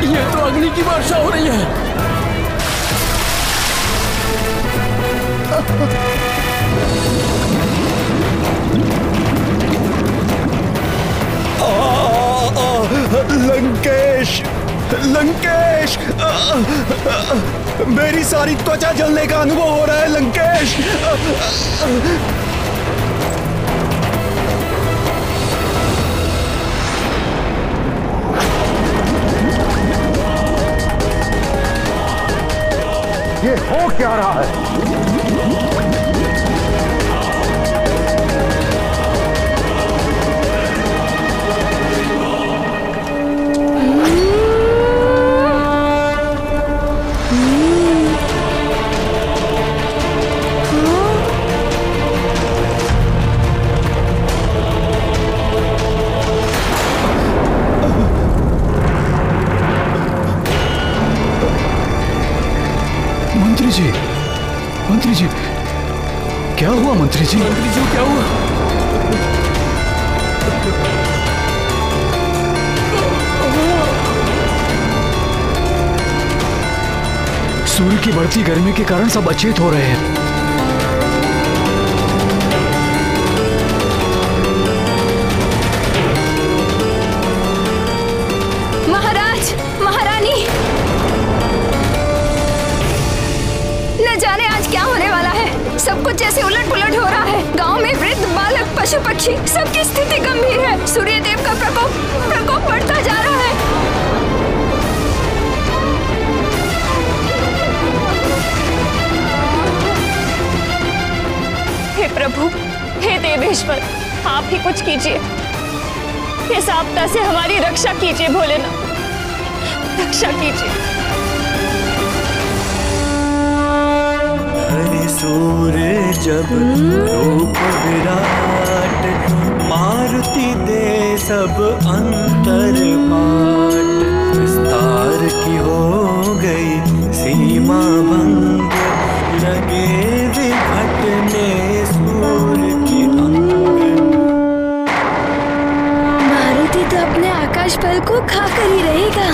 ये तो अग्नि की वर्षा हो रही है। लंकेश, लंकेश, मेरी सारी त्वचा जलने का अनुभव हो रहा है लंकेश। ये हो क्या रहा है? मंत्री जी, क्या हुआ मंत्री जी? मंत्री जी, क्या हुआ? सूर्य की बढ़ती गर्मी के कारण सब अचेत हो रहे हैं। महाराज, महारानी, न जाने आज क्या होने वाला है। सब कुछ जैसे उलट पुलट हो रहा है। गांव में वृद्ध, बालक, पशु पक्षी सबकी स्थिति गंभीर है। सूर्यदेव का प्रकोप बढ़ता जा रहा है। प्रभु, हे देवेश्वर, आप ही कुछ कीजिए। इस आपदा से हमारी रक्षा कीजिए भोलेनाथ, रक्षा कीजिए। हरि सूर्य जब रूप विराट, मारुति दे सब अंतर पाट। विस्तार की हो गई सीमा भंग, लगे विघटने सूर्य की अंग। मारुति तो अपने आकाश बल को खाकर ही रहेगा।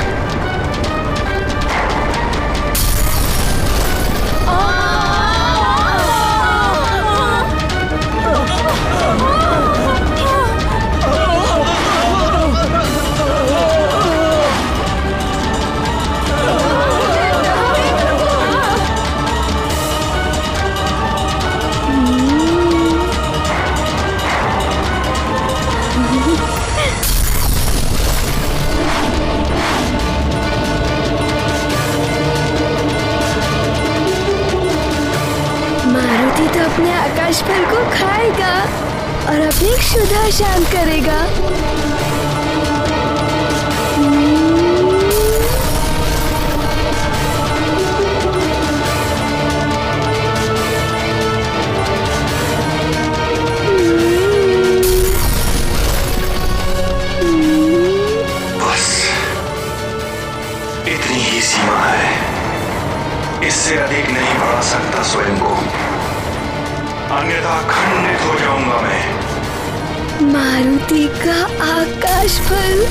मारुति तो अपने आकाश बल को खाएगा और अपनी क्षुधा शांत करेगा। बस इतनी ही सीमा है, इससे अधिक नहीं बढ़ा सकता स्वयं को, अन्यथा खंडित हो जाऊंगा मैं। मारुति का आकाश बल।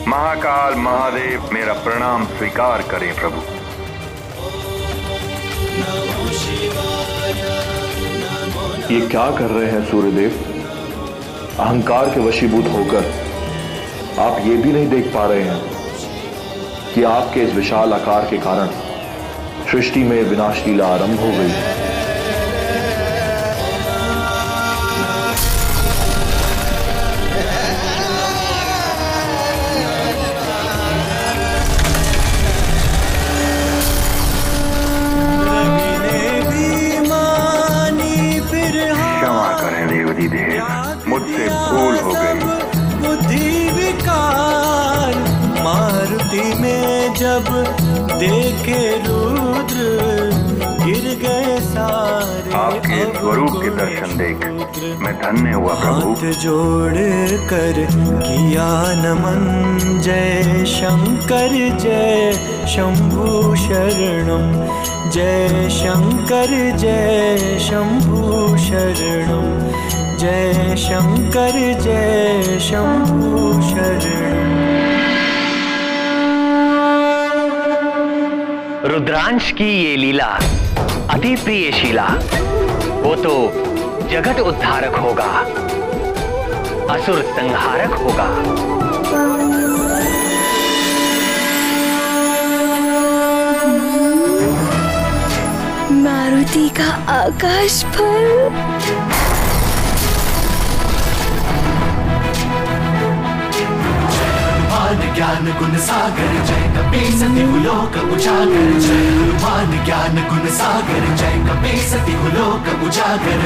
महाकाल महादेव मेरा प्रणाम स्वीकार करें प्रभु। ये क्या कर रहे हैं सूर्यदेव? अहंकार के वशीभूत होकर आप ये भी नहीं देख पा रहे हैं कि आपके इस विशाल आकार के कारण सृष्टि में विनाश लीला आरंभ हो गई। मुझसे भूल हो गई। बुद्धि विकार मारुति में जब देखे रुद्र, गिर गए सारे। आपके स्वरूप के दर्शन देख मैं धन्य हुआ प्रभु। हाथ जोड़ कर किया नमन, जय शंकर जय शंभु शरणम, जय शंकर जय शंभु शरणम, जय शंकर जय शंभु शरणम। रुद्रांश की ये लीला अति प्रियशीला, वो तो जगत उद्धारक होगा, असुर संहारक होगा। आकाश फल। ज्ञान गुण सागर जय कपीस लोक उजागर जय हनुमान ज्ञान गुण सागर जय कपीस लोक उजागर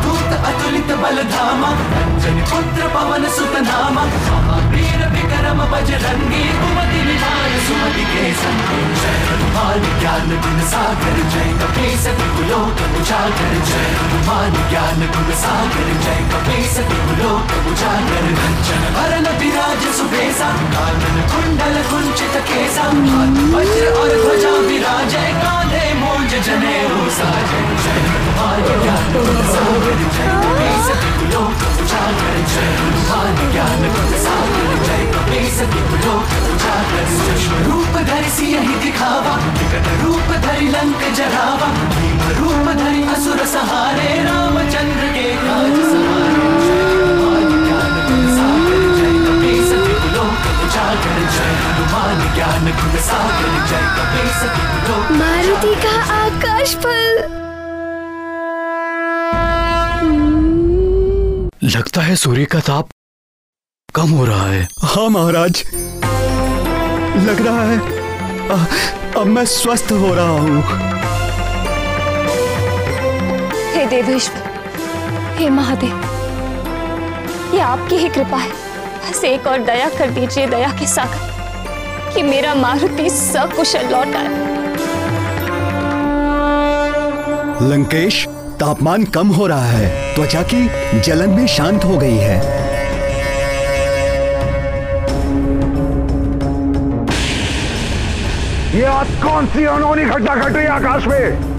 दूत अतुलित बल धामा अंजन पुत्र पवन सुत नामा महावीर विक्रम बजरंगी कुमति निवार सुमति के संगी जय हनुमान ज्ञान गुण सागर जय कपीस लोक उजागर जय हनुमान ज्ञान गुण सागर जय कपीस लोक उजागर कंचन वरण विराज सुबेसा कुंडल कुंचित केसा हाथ वज्र और ध्वजा विराजे कांधे मूंज जनेऊ साजे जय हनुमान ज्ञान गुण सागर जय कपीस लोक उजागर जय हनुमान ज्ञान गुण सागर जय कपीस लोक उजागर सूक्ष्म रूप धरि सियहि दिखावा विकट रूप धरि लंक जरावा भीम रूप धरि असुर सहारे रामचंद्र के काज सवारे जय हनुमान ज्ञान गुण सागर जय कपीस लोक उजागर जय हनुमान ज्ञान गुण सागर जय कपीस लोक मारुति का आकाश फल। लगता है सूर्य का ताप कम हो रहा है। हाँ महाराज, लग रहा है अब मैं स्वस्थ हो रहा हूँ। हे देवेश्वर, हे महादेव, ये आपकी ही कृपा है। बस एक और दया कर दीजिए दया के सागर कि मेरा मारुति सकुशल लौट आए। लंकेश, तापमान कम हो रहा है, त्वचा की जलन भी शांत हो गई है। ये आज कौन सी अनहोनी घटना घट रही है आकाश में?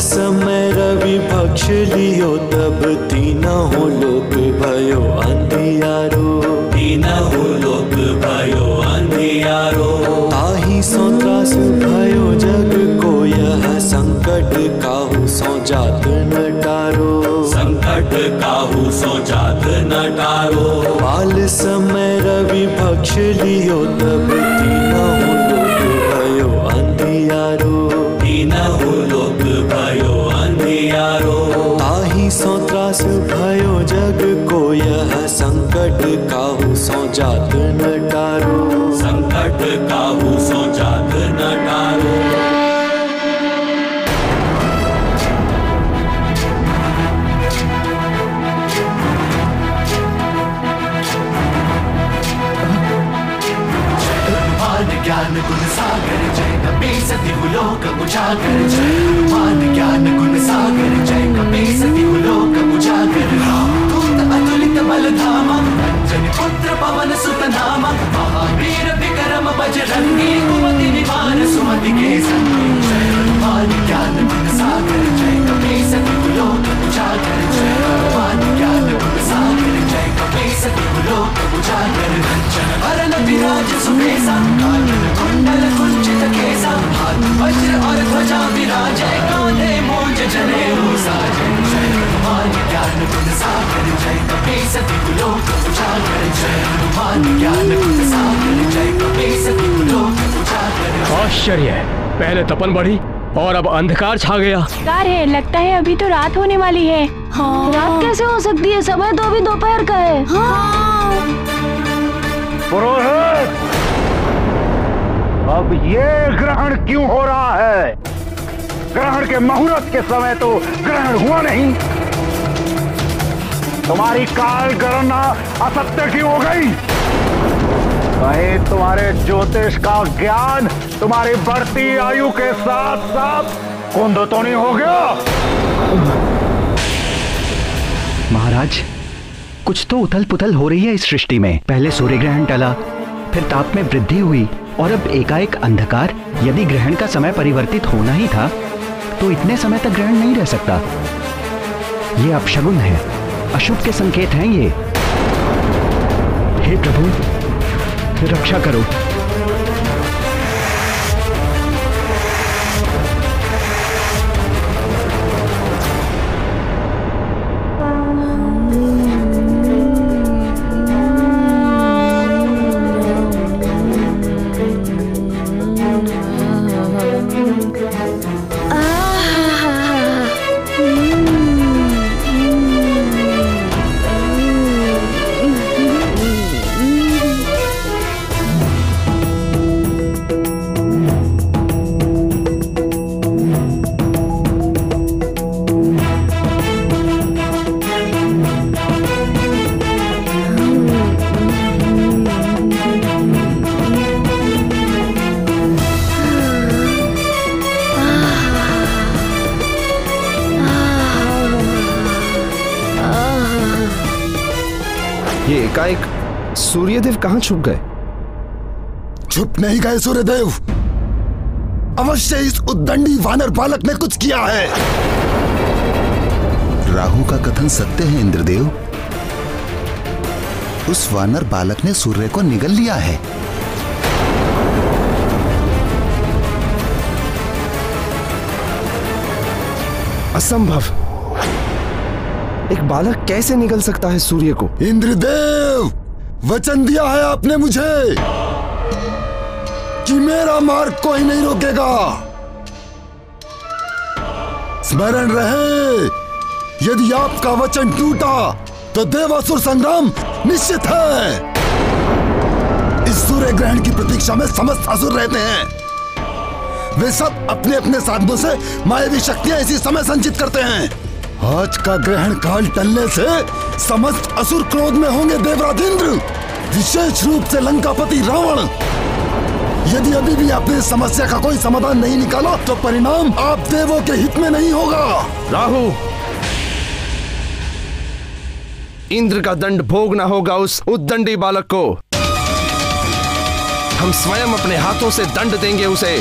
समय रवि भक्ष लियो तब तीनों लोक भयो अंधियारो, तीनों लोक भयो अंधियारो। ताहि सो त्रास भयो जग को यह संकट काहू सो जात न टारो, संकट काहू सो जात न टारो। बाल समय रवि भक्ष लियो तब तीनों लोक भयो अंधियारो, तीनों लोक भयो अंधियारो। ताहि सो त्रास भयो जग को यह संकट काहू सो जात न टारो, संकट काहू सो जात न टारो। ज्ञान गुण सागर जय कपीस लोक उजागर जय हनुमान ज्ञान गुण सागर जय कपीस लोक उजागर। दूत अतुलित बल धामा अंजन पुत्र पवन सुत नामा महावीर विक्रम बजरंगी कुमति निवार सुमति के संगी जय हनुमान ज्ञान गुण सागर जय कपीस लोक उजागर जय हनुमान ज्ञान गुण सागर जय कपीस लोक उजागर। कंचन वरण विराज सुबेसा कुंडल कुंचित केसा हाथ वज्र और ध्वजा विराजे कांधे मूंज जनेऊ साजे जय हनुमान ज्ञान गुण सागर जय कपीस लोक उजागर जय हनुमान ज्ञान गुण सागर जय कपीस लोक उजागर। आश्चर्य है, पहले तपन बढ़ी और अब अंधकार छा गया। कार है, लगता है अभी तो रात होने वाली है। हाँ। रात कैसे हो सकती है, समय तो अभी दोपहर का है। हाँ। पुरोहित, अब ये ग्रहण क्यों हो रहा है? ग्रहण के मुहूर्त के समय तो ग्रहण हुआ नहीं। तुम्हारी काल गणना असत्य क्यों हो गई? कहीं तुम्हारे ज्योतिष का ज्ञान तुम्हारी बढ़ती आयु के साथ साथ कुंद तो नहीं हो गया? महाराज, कुछ तो उथल पुथल हो रही है इस सृष्टि में। पहले सूर्य ग्रहण टला, फिर ताप में वृद्धि हुई और अब एकाएक अंधकार। यदि ग्रहण का समय परिवर्तित होना ही था तो इतने समय तक ग्रहण नहीं रह सकता। ये अपशगुन है, अशुभ के संकेत हैं ये। हे प्रभु, रक्षा करो। ये एकाएक सूर्यदेव कहां छुप गए? छुप नहीं गए सूर्यदेव, अवश्य इस उद्दंडी वानर बालक ने कुछ किया है। राहु का कथन सत्य है इंद्रदेव। उस वानर बालक ने सूर्य को निगल लिया है। असंभव। एक बालक कैसे निगल सकता है सूर्य को? इंद्रदेव, वचन दिया है आपने मुझे कि मेरा मार्ग कोई नहीं रोकेगा। स्मरण रहे, यदि आपका वचन टूटा तो देवासुर संग्राम निश्चित है। इस सूर्य ग्रहण की प्रतीक्षा में समस्त असुर रहते हैं। वे सब अपने अपने साधनों से मायावी शक्तियां इसी समय संचित करते हैं। आज का ग्रहण काल टलने से समस्त असुर क्रोध में होंगे। देवराज इंद्र, विशेष रूप से लंकापति रावण, यदि अभी भी आपने इस समस्या का कोई समाधान नहीं निकाला तो परिणाम आप देवों के हित में नहीं होगा। राहु, इंद्र का दंड भोगना होगा उस उद्दंडी बालक को। हम स्वयं अपने हाथों से दंड देंगे उसे।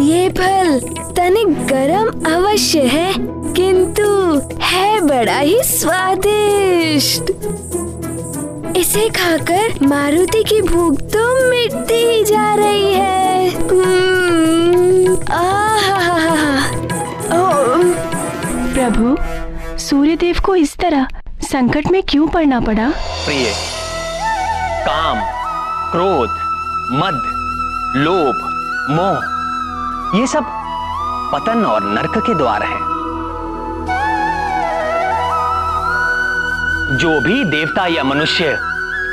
ये फल तनिक गरम अवश्य है, किंतु है बड़ा ही स्वादिष्ट। इसे खाकर मारुति की भूख तो मिटती ही जा रही है। प्रभु, सूर्यदेव को इस तरह संकट में क्यों पड़ना पड़ा? प्रिय, काम, क्रोध, मद, लोभ, मोह, ये सब पतन और नरक के द्वार हैं। जो भी देवता या मनुष्य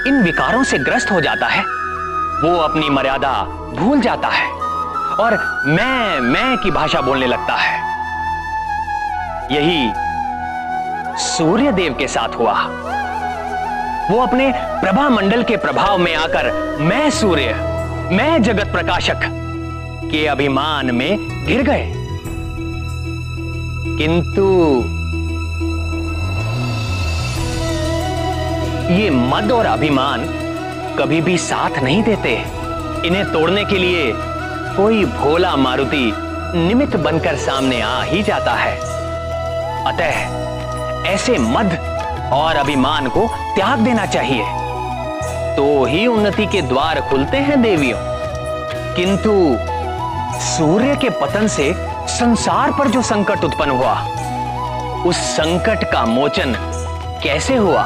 इन विकारों से ग्रस्त हो जाता है वो अपनी मर्यादा भूल जाता है और मैं की भाषा बोलने लगता है। यही सूर्य देव के साथ हुआ। वो अपने प्रभा मंडल के प्रभाव में आकर मैं सूर्य, मैं जगत प्रकाशक के अभिमान में गिर गए। किंतु ये मद और अभिमान कभी भी साथ नहीं देते। इन्हें तोड़ने के लिए कोई भोला मारुति निमित्त बनकर सामने आ ही जाता है। अतः ऐसे मद और अभिमान को त्याग देना चाहिए, तो ही उन्नति के द्वार खुलते हैं देवियों। किंतु सूर्य के पतन से संसार पर जो संकट उत्पन्न हुआ, उस संकट का मोचन कैसे हुआ,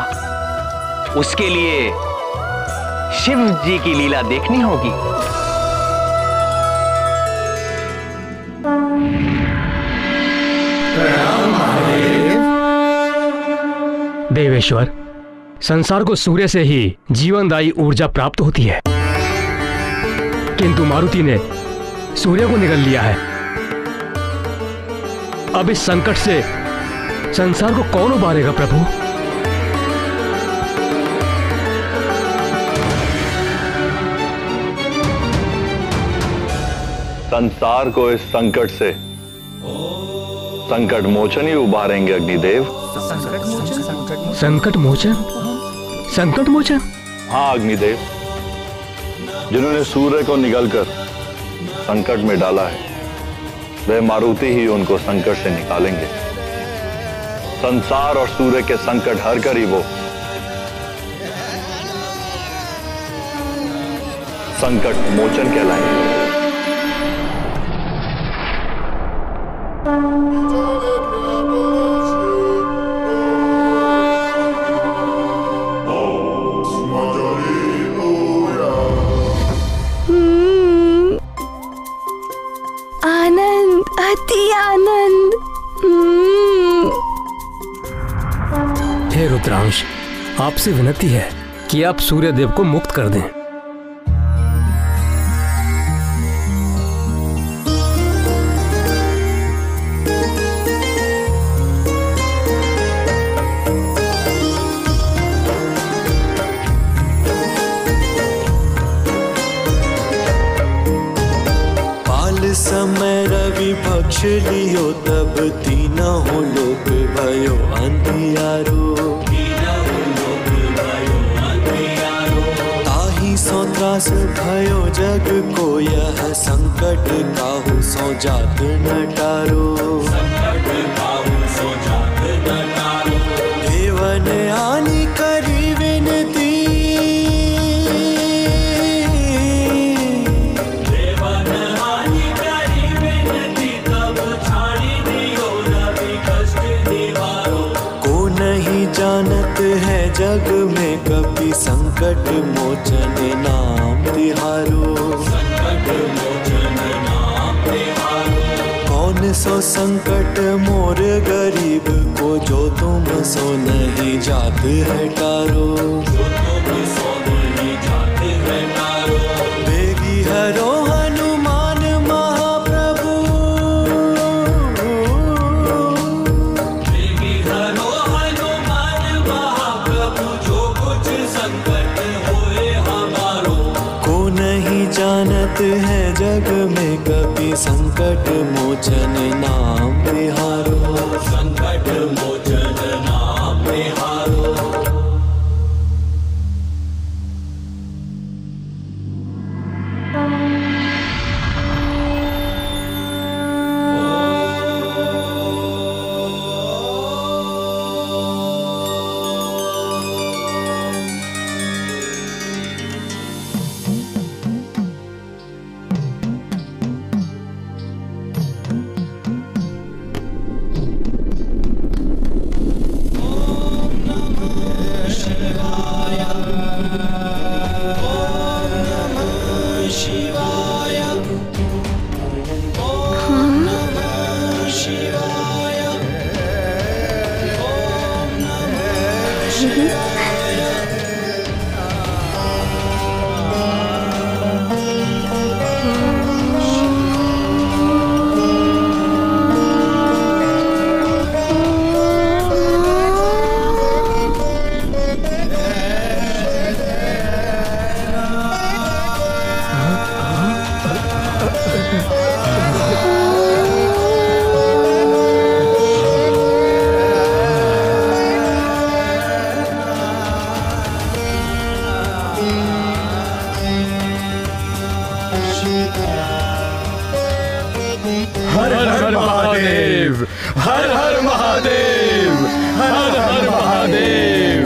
उसके लिए शिव जी की लीला देखनी होगी। देवेश्वर, संसार को सूर्य से ही जीवनदायी ऊर्जा प्राप्त होती है। किंतु मारुति ने सूर्य को निगल लिया है। अब इस संकट से संसार को कौन उबारेगा प्रभु? संसार को इस संकट से संकट मोचन ही उबारेंगे अग्निदेव। संकट मोचन? संकट मोचन? हाँ अग्निदेव, जिन्होंने सूर्य को निगलकर संकट में डाला है वह मारुति ही उनको संकट से निकालेंगे। संसार और सूर्य के संकट हर कर ही वो संकट मोचन कहलाएंगे। आनंद, अति आनंद। हे रुद्रांश, आपसे विनती है कि आप सूर्यदेव को मुक्त कर दें। समय रवि पक्ष लियो तब तीना हो लोक भयो अंधियारो। ताही सो त्रास भयो जग को यह संकट काहू सो जात न टारो। देवन आनी करी विनती जानत है जग में कभी संकट मोचन नाम तिहारो। संकट मोचन नाम तिहारो। कौन सो संकट मोर गरीब को जो तुम सो नहीं जात है टारो। जो तुम सो नहीं जात है टारो। बेगी हरो हनुमान महाप्रभु। बेगी हरो जानत है जग में कभी संकट मोचन नाम तिहारो। संकट मोचन नाम तिहारो। हर हर महादेव, हर हर महादेव, हर हर महादेव।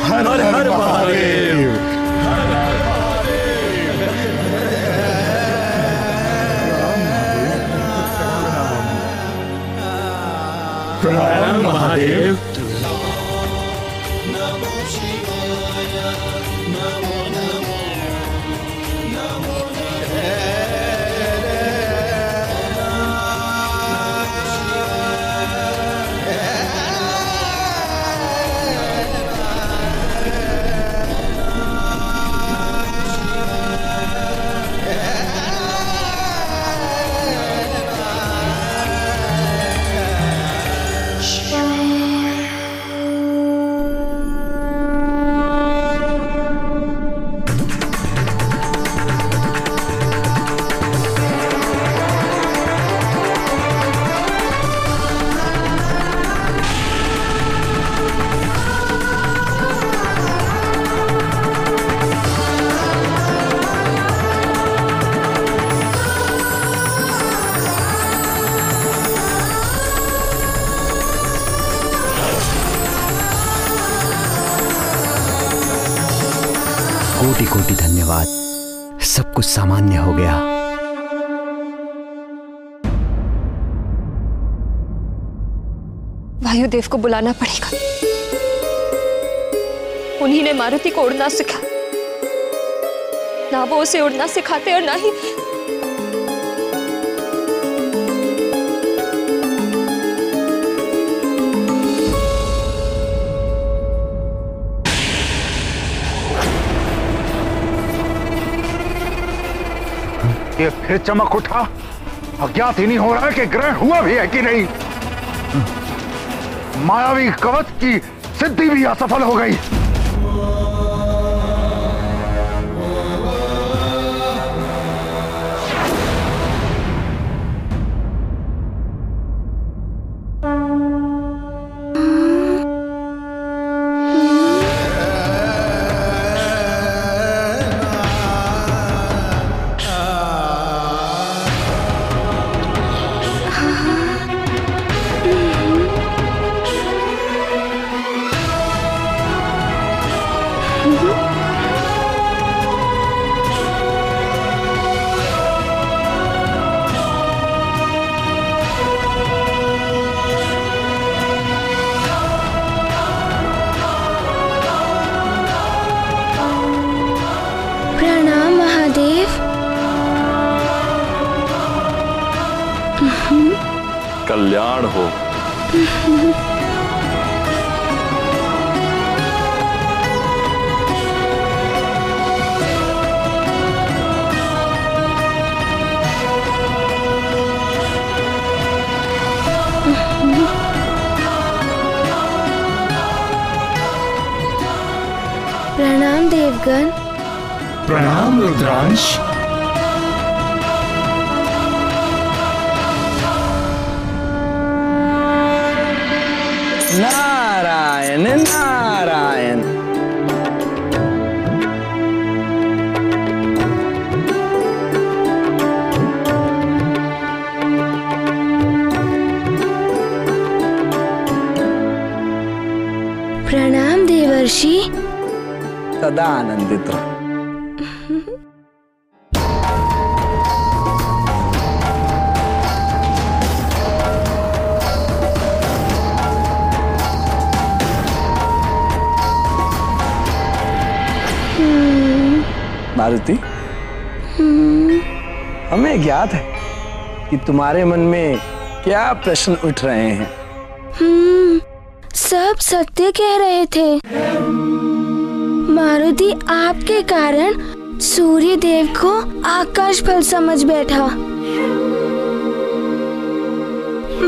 हर हर महादेव, प्रणाम महादेव। कोटि धन्यवाद। सब कुछ सामान्य हो गया। वायुदेव को बुलाना पड़ेगा। उन्हीं ने मारुति को उड़ना सिखा। ना वो उसे उड़ना सिखाते और ना ही ये फिर चमक उठा। अज्ञात ही नहीं हो रहा है कि ग्रहण हुआ भी है कि नहीं। मायावी कवच की सिद्धि भी असफल हो गई। कल्याण हो। प्रणाम देवगण। प्रणाम रुद्रांश। नारायण नारायण। प्रणाम देवर्षि। सदा आनंदित रहो। मारुति, हमें ज्ञात है कि तुम्हारे मन में क्या प्रश्न उठ रहे हैं। सब सत्य कह रहे थे। मारुति आपके कारण सूर्य देव को आकाश फल समझ बैठा।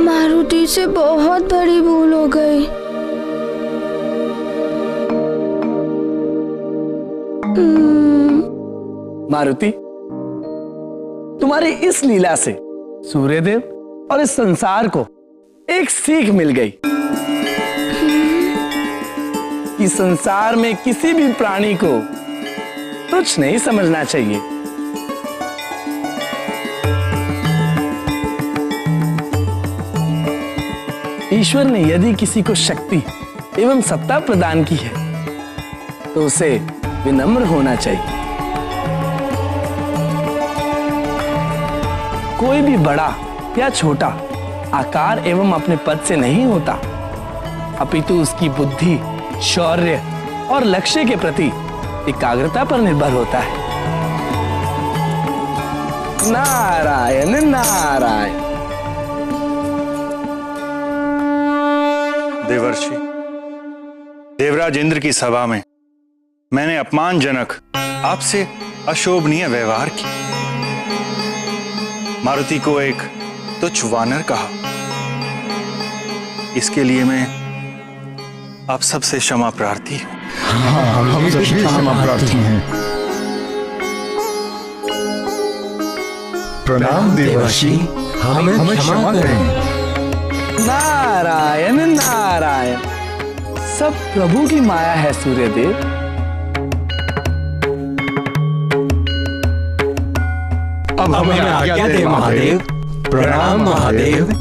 मारुति से बहुत बड़ी भूल हो गई। मारुति, तुम्हारी इस लीला से सूर्यदेव और इस संसार को एक सीख मिल गई कि संसार में किसी भी प्राणी को तुच्छ नहीं समझना चाहिए। ईश्वर ने यदि किसी को शक्ति एवं सत्ता प्रदान की है तो उसे विनम्र होना चाहिए। कोई भी बड़ा या छोटा आकार एवं अपने पद से नहीं होता, अपितु उसकी बुद्धि, शौर्य और लक्ष्य के प्रति एकाग्रता पर निर्भर होता है। नारायण नारायण। देवर्षि, देवराज इंद्र की सभा में मैंने अपमानजनक आपसे अशोभनीय व्यवहार किया। मारुति को एक तुच्छ वानर कहा। इसके लिए मैं आप सबसे क्षमा प्रार्थी हूं। हम सभी क्षमा प्रार्थी हैं। प्रणाम देवर्षि, हमें क्षमा करें। नारायण नारायण। सब प्रभु की माया है सूर्यदेव। अब हमें आज्ञा दे महादेव। प्रणाम महादेव।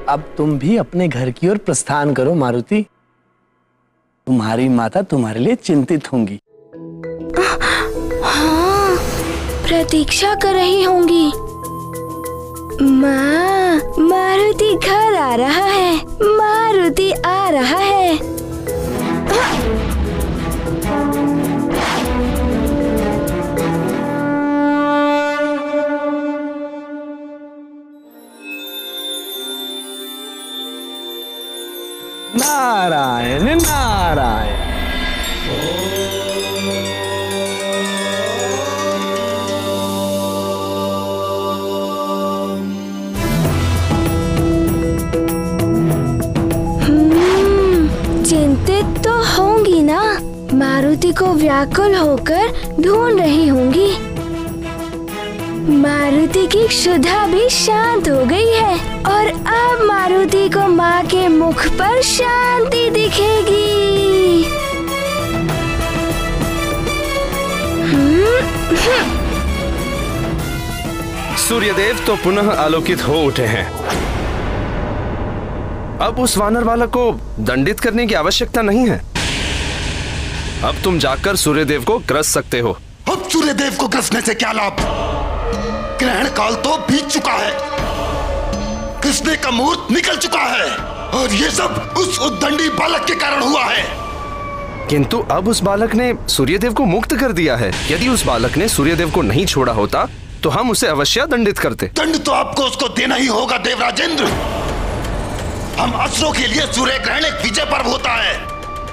अब तुम भी अपने घर की ओर प्रस्थान करो मारुति। तुम्हारी माता तुम्हारे लिए चिंतित होंगी। हाँ, प्रतीक्षा कर रही होंगी। माँ, मारुति घर आ रहा है, मारुति आ रहा है। नारायण नारायण। चिंतित तो होंगी ना, मारुति को व्याकुल होकर ढूंढ रही होंगी। मारुति की क्षुधा भी शांत हो गई है और अब मारुति को माँ के मुख पर शांति दिखेगी। सूर्यदेव तो पुनः आलोकित हो उठे हैं। अब उस वानर बालक को दंडित करने की आवश्यकता नहीं है। अब तुम जाकर सूर्यदेव को ग्रस सकते हो। अब सूर्यदेव को ग्रसने से क्या लाभ? ग्रहण काल तो बीत चुका है, कृष्ण का मुहूर्त निकल चुका है और ये सब उस उद्दंडी बालक के कारण हुआ है। किंतु अब उस बालक ने सूर्यदेव को मुक्त कर दिया है। यदि उस बालक ने सूर्यदेव को नहीं छोड़ा होता तो हम उसे अवश्य दंडित करते। दंड तो आपको उसको देना ही होगा देवराजेंद्र। हम असुरों के लिए सूर्य ग्रहण एक विजय पर्व होता है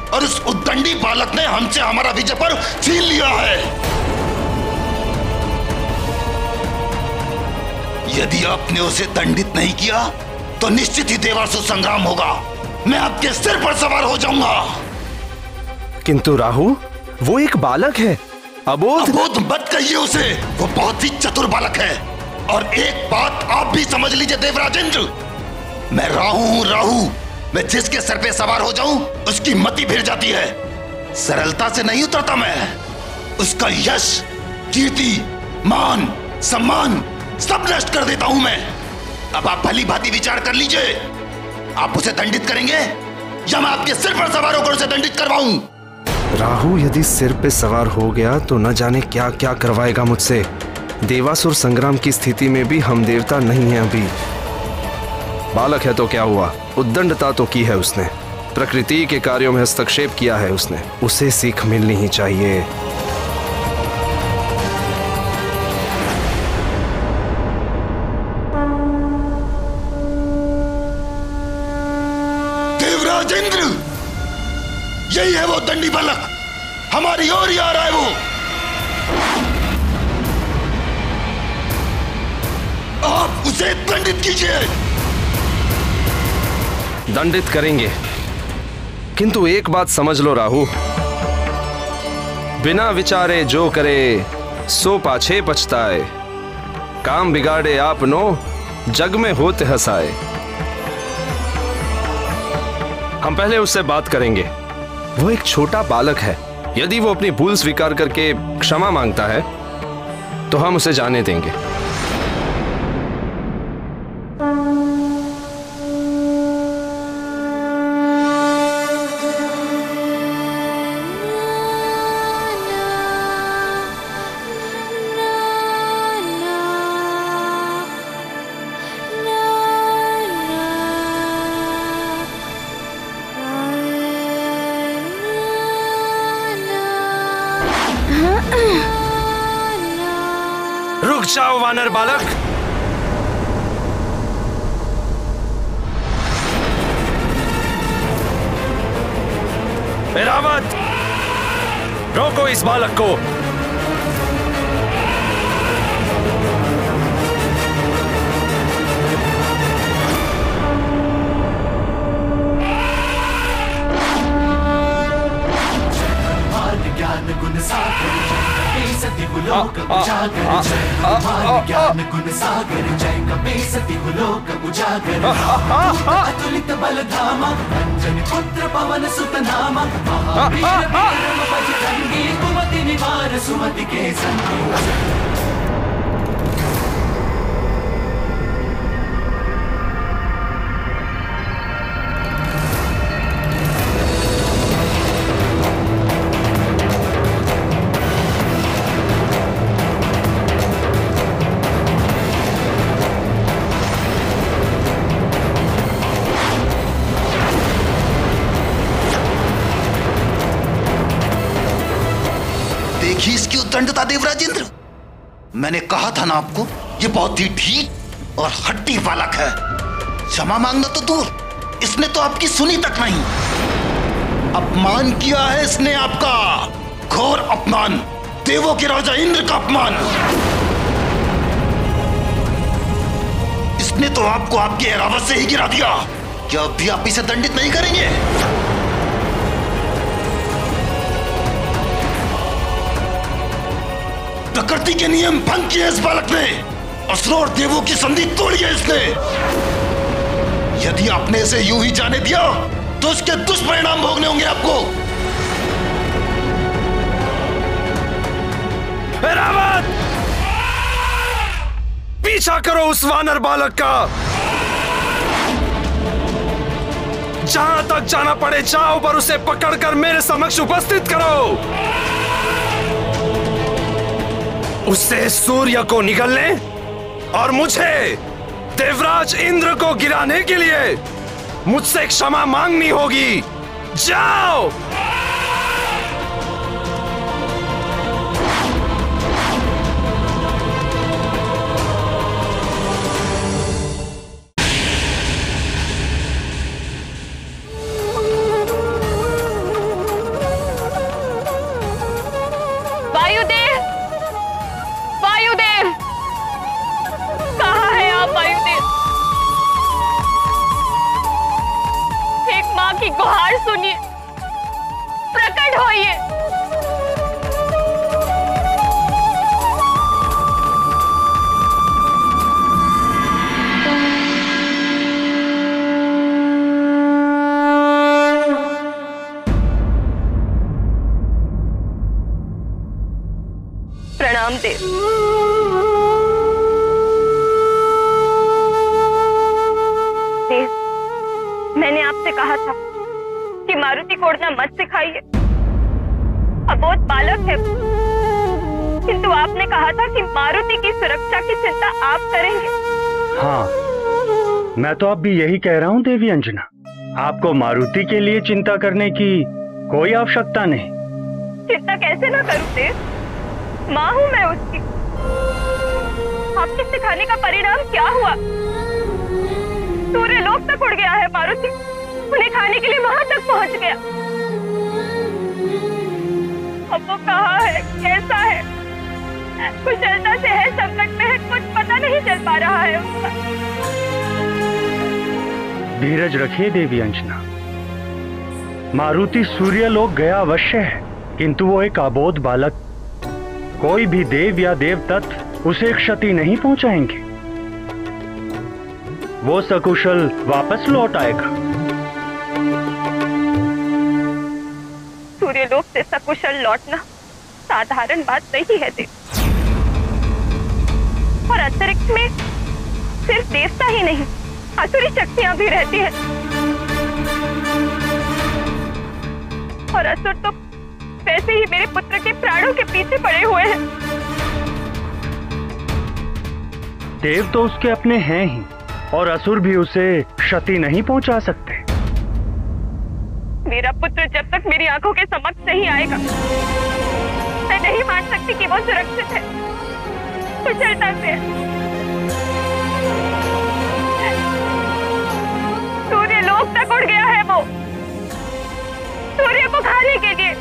और उस उद्दंडी बालक ने हमसे हमारा विजय पर्व छीन लिया है। यदि आपने उसे दंडित नहीं किया तो निश्चित ही देवासुर संग्राम होगा। मैं आपके सिर पर सवार हो जाऊंगा। किंतु राहु, वो एक बालक है, अबोध मत कहिए उसे। वो बहुत ही चतुर बालक है। और एक बात आप भी समझ लीजिए देवराजेंद्र, मैं राहु हूँ राहु। मैं जिसके सर पे सवार हो जाऊं उसकी मति फिर जाती है। सरलता से नहीं उतरता मैं। उसका यश, कीर्ति, मान, सम्मान सब नष्ट कर देता हूं मैं। अब आप भली भांति विचार कर लीजिए, आप उसे दंडित करेंगे या मैं आपके सिर पर सवार होकर उसे दंडित करवाऊं? राहु यदि सिर पे सवार हो गया तो न जाने क्या क्या करवाएगा मुझसे। देवासुर संग्राम की स्थिति में भी हम देवता नहीं हैं अभी। बालक है तो क्या हुआ, उद्दंडता तो की है उसने, प्रकृति के कार्यों में हस्तक्षेप किया है उसने, उसे सीख मिलनी ही चाहिए। देवराजेंद्र, यही है वो दंडी बालक, हमारी ओर ही आ रहा है वो। आप उसे दंडित कीजिए। दंडित करेंगे, किंतु एक बात समझ लो राहु, बिना विचारे जो करे सो पाछे पछताए। काम बिगाड़े आपनो जग में होते हंसाए। हम पहले उससे बात करेंगे। वो एक छोटा बालक है। यदि वो अपनी भूल स्वीकार करके क्षमा मांगता है तो हम उसे जाने देंगे। रुक जाओ वानर बालक। ऐरावत, रोको इस बालक को। ज्ञान गुण सागर जय सती गुलोक उजागर, जय ज्ञान गुण सागर जय कपे सती गुलोक उजागर। अतुलित बल धामा अंजनी पुत्र पवन सुत नामा, महावीर विक्रम बजरंगी कुमति निवार सुमति के संगी। देखी इसकी उद्दंडता देवराज इंद्र। मैंने कहा था ना आपको, ये बहुत ही ढीठ और हट्टी बालक है। क्षमा मांगना तो दूर, इसने तो आपकी सुनी तक नहीं। अपमान किया है इसने आपका, घोर अपमान, देवों के राजा इंद्र का अपमान। इसने तो आपको आपके एरावत से ही गिरा दिया। क्या अब भी आप इसे दंडित नहीं करेंगे? प्रकृति के नियम भंग किए इस बालक ने, असुरों और देवों की संधि तोड़ी है इसने। यदि आपने इसे यूं ही जाने दिया तो उसके दुष्परिणाम भोगने होंगे आपको। एरावत, पीछा करो उस वानर बालक का। जहां तक जाना पड़े जाओ, पर उसे पकड़कर मेरे समक्ष उपस्थित करो। उससे सूर्य को निगलने और मुझे देवराज इंद्र को गिराने के लिए मुझसे क्षमा मांगनी होगी। जाओ। की गुहार सुनिए, प्रकट होइए। प्रणाम देव। देव, मैंने आपसे कहा था कि मारुति को उड़ना मत सिखाइए, अबोध बालक है, किंतु आपने कहा था कि मारुति की सुरक्षा की चिंता आप करेंगे। हाँ, मैं तो अब भी यही कह रहा हूँ देवी अंजना, आपको मारुति के लिए चिंता करने की कोई आवश्यकता नहीं। चिंता कैसे ना करूँ देव, माँ हूँ मैं उसकी। आपके सिखाने का परिणाम क्या हुआ? सूर्य लोक तक उड़ गया है मारुति, उन्हें खाने के लिए वहां तक पहुंच गया। अब वो कहाँ है, कैसा है, कुशलता से है, संकट में है, कुछ पता नहीं चल पा रहा है उसका। धीरज रखिए देवी अंजना, मारुति सूर्य लोक गया अवश्य है, किंतु वो एक अबोध बालक, कोई भी देव या देव तत्व उसे क्षति नहीं पहुंचाएंगे। वो सकुशल वापस लौट आएगा। सूर्यलोक से सकुशल लौटना साधारण बात नहीं है देव, और अंतरिक्ष में सिर्फ देवता ही नहीं, असुरी शक्तियां भी रहती है, और असुर तो वैसे ही मेरे पुत्र के प्राणों के पीछे पड़े हुए हैं। देव तो उसके अपने हैं ही, और असुर भी उसे क्षति नहीं पहुंचा सकते। मेरा पुत्र जब तक मेरी आंखों के समक्ष नहीं आएगा, मैं नहीं मान सकती कि वो सुरक्षित है, कुशलता से है। सूर्य लोक तक उड़ गया है वो, सूर्य को खाने के लिए।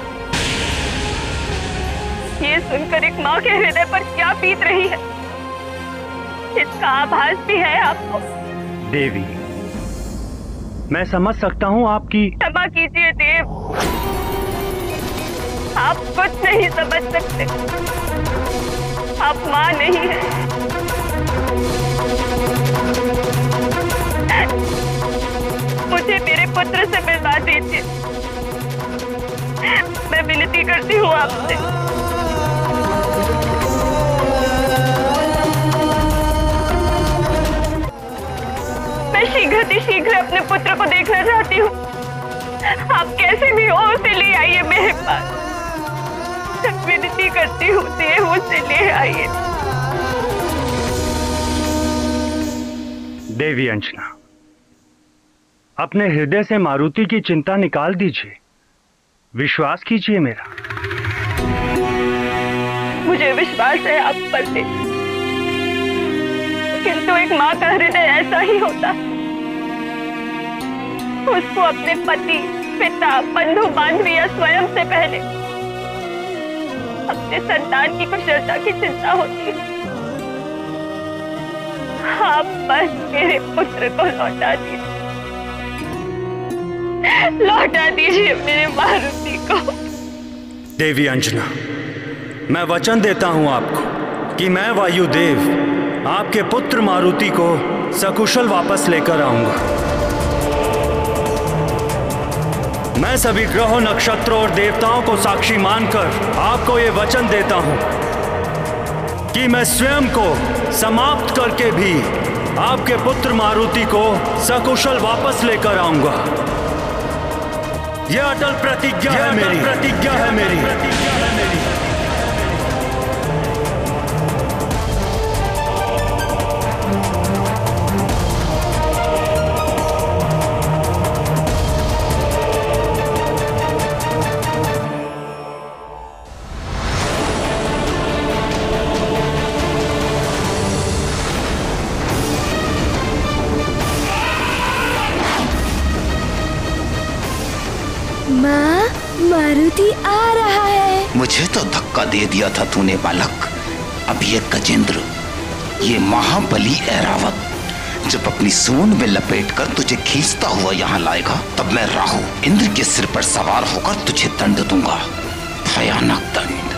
ये सुनकर एक माँ के हृदय पर क्या बीत रही है, इसका आभास भी है आपको। देवी, मैं समझ सकता हूँ आपकी। क्षमा कीजिए देव, आप कुछ नहीं समझ सकते, आप माँ नहीं है। मुझे मेरे पुत्र से मिलवा दीजिए, मैं विनती करती हूँ आपसे। मैं शीघ्र अपने पुत्र को देखना चाहती हूँ। आप कैसे भी हो उसे ले आइए मेरे पास, विनती करती हूँ देव, उसे ले आइए। देवी अंजना, अपने हृदय से मारुति की चिंता निकाल दीजिए, विश्वास कीजिए मेरा। मुझे विश्वास है आप पर से, किंतु एक माँ का हृदय ऐसा ही होता है। उसको अपने पति, पिता, बंधु बांधवी या स्वयं से पहले अपने संतान की कुशलता की चिंता होती है। आप बस मेरे पुत्र को लौटा दीजिए, लौटा दीजिए मेरे मारुति को। देवी अंजना, मैं वचन देता हूं आपको कि मैं वायुदेव आपके पुत्र मारुति को सकुशल वापस लेकर आऊंगा। मैं सभी ग्रहों, नक्षत्रों और देवताओं को साक्षी मानकर आपको ये वचन देता हूं कि मैं स्वयं को समाप्त करके भी आपके पुत्र मारुति को सकुशल वापस लेकर आऊंगा। यह अटल प्रतिज्ञा है मेरी, प्रतिज्ञा है मेरी। माँ, मारुति आ रहा है। मुझे तो धक्का दे दिया था तूने बालक। अब ये गजेंद्र, ये महाबली ऐरावत जब अपनी सूंड में लपेटकर तुझे खींचता हुआ यहाँ लाएगा, तब मैं राहु इंद्र के सिर पर सवार होकर तुझे दंड दूंगा, भयानक दंड।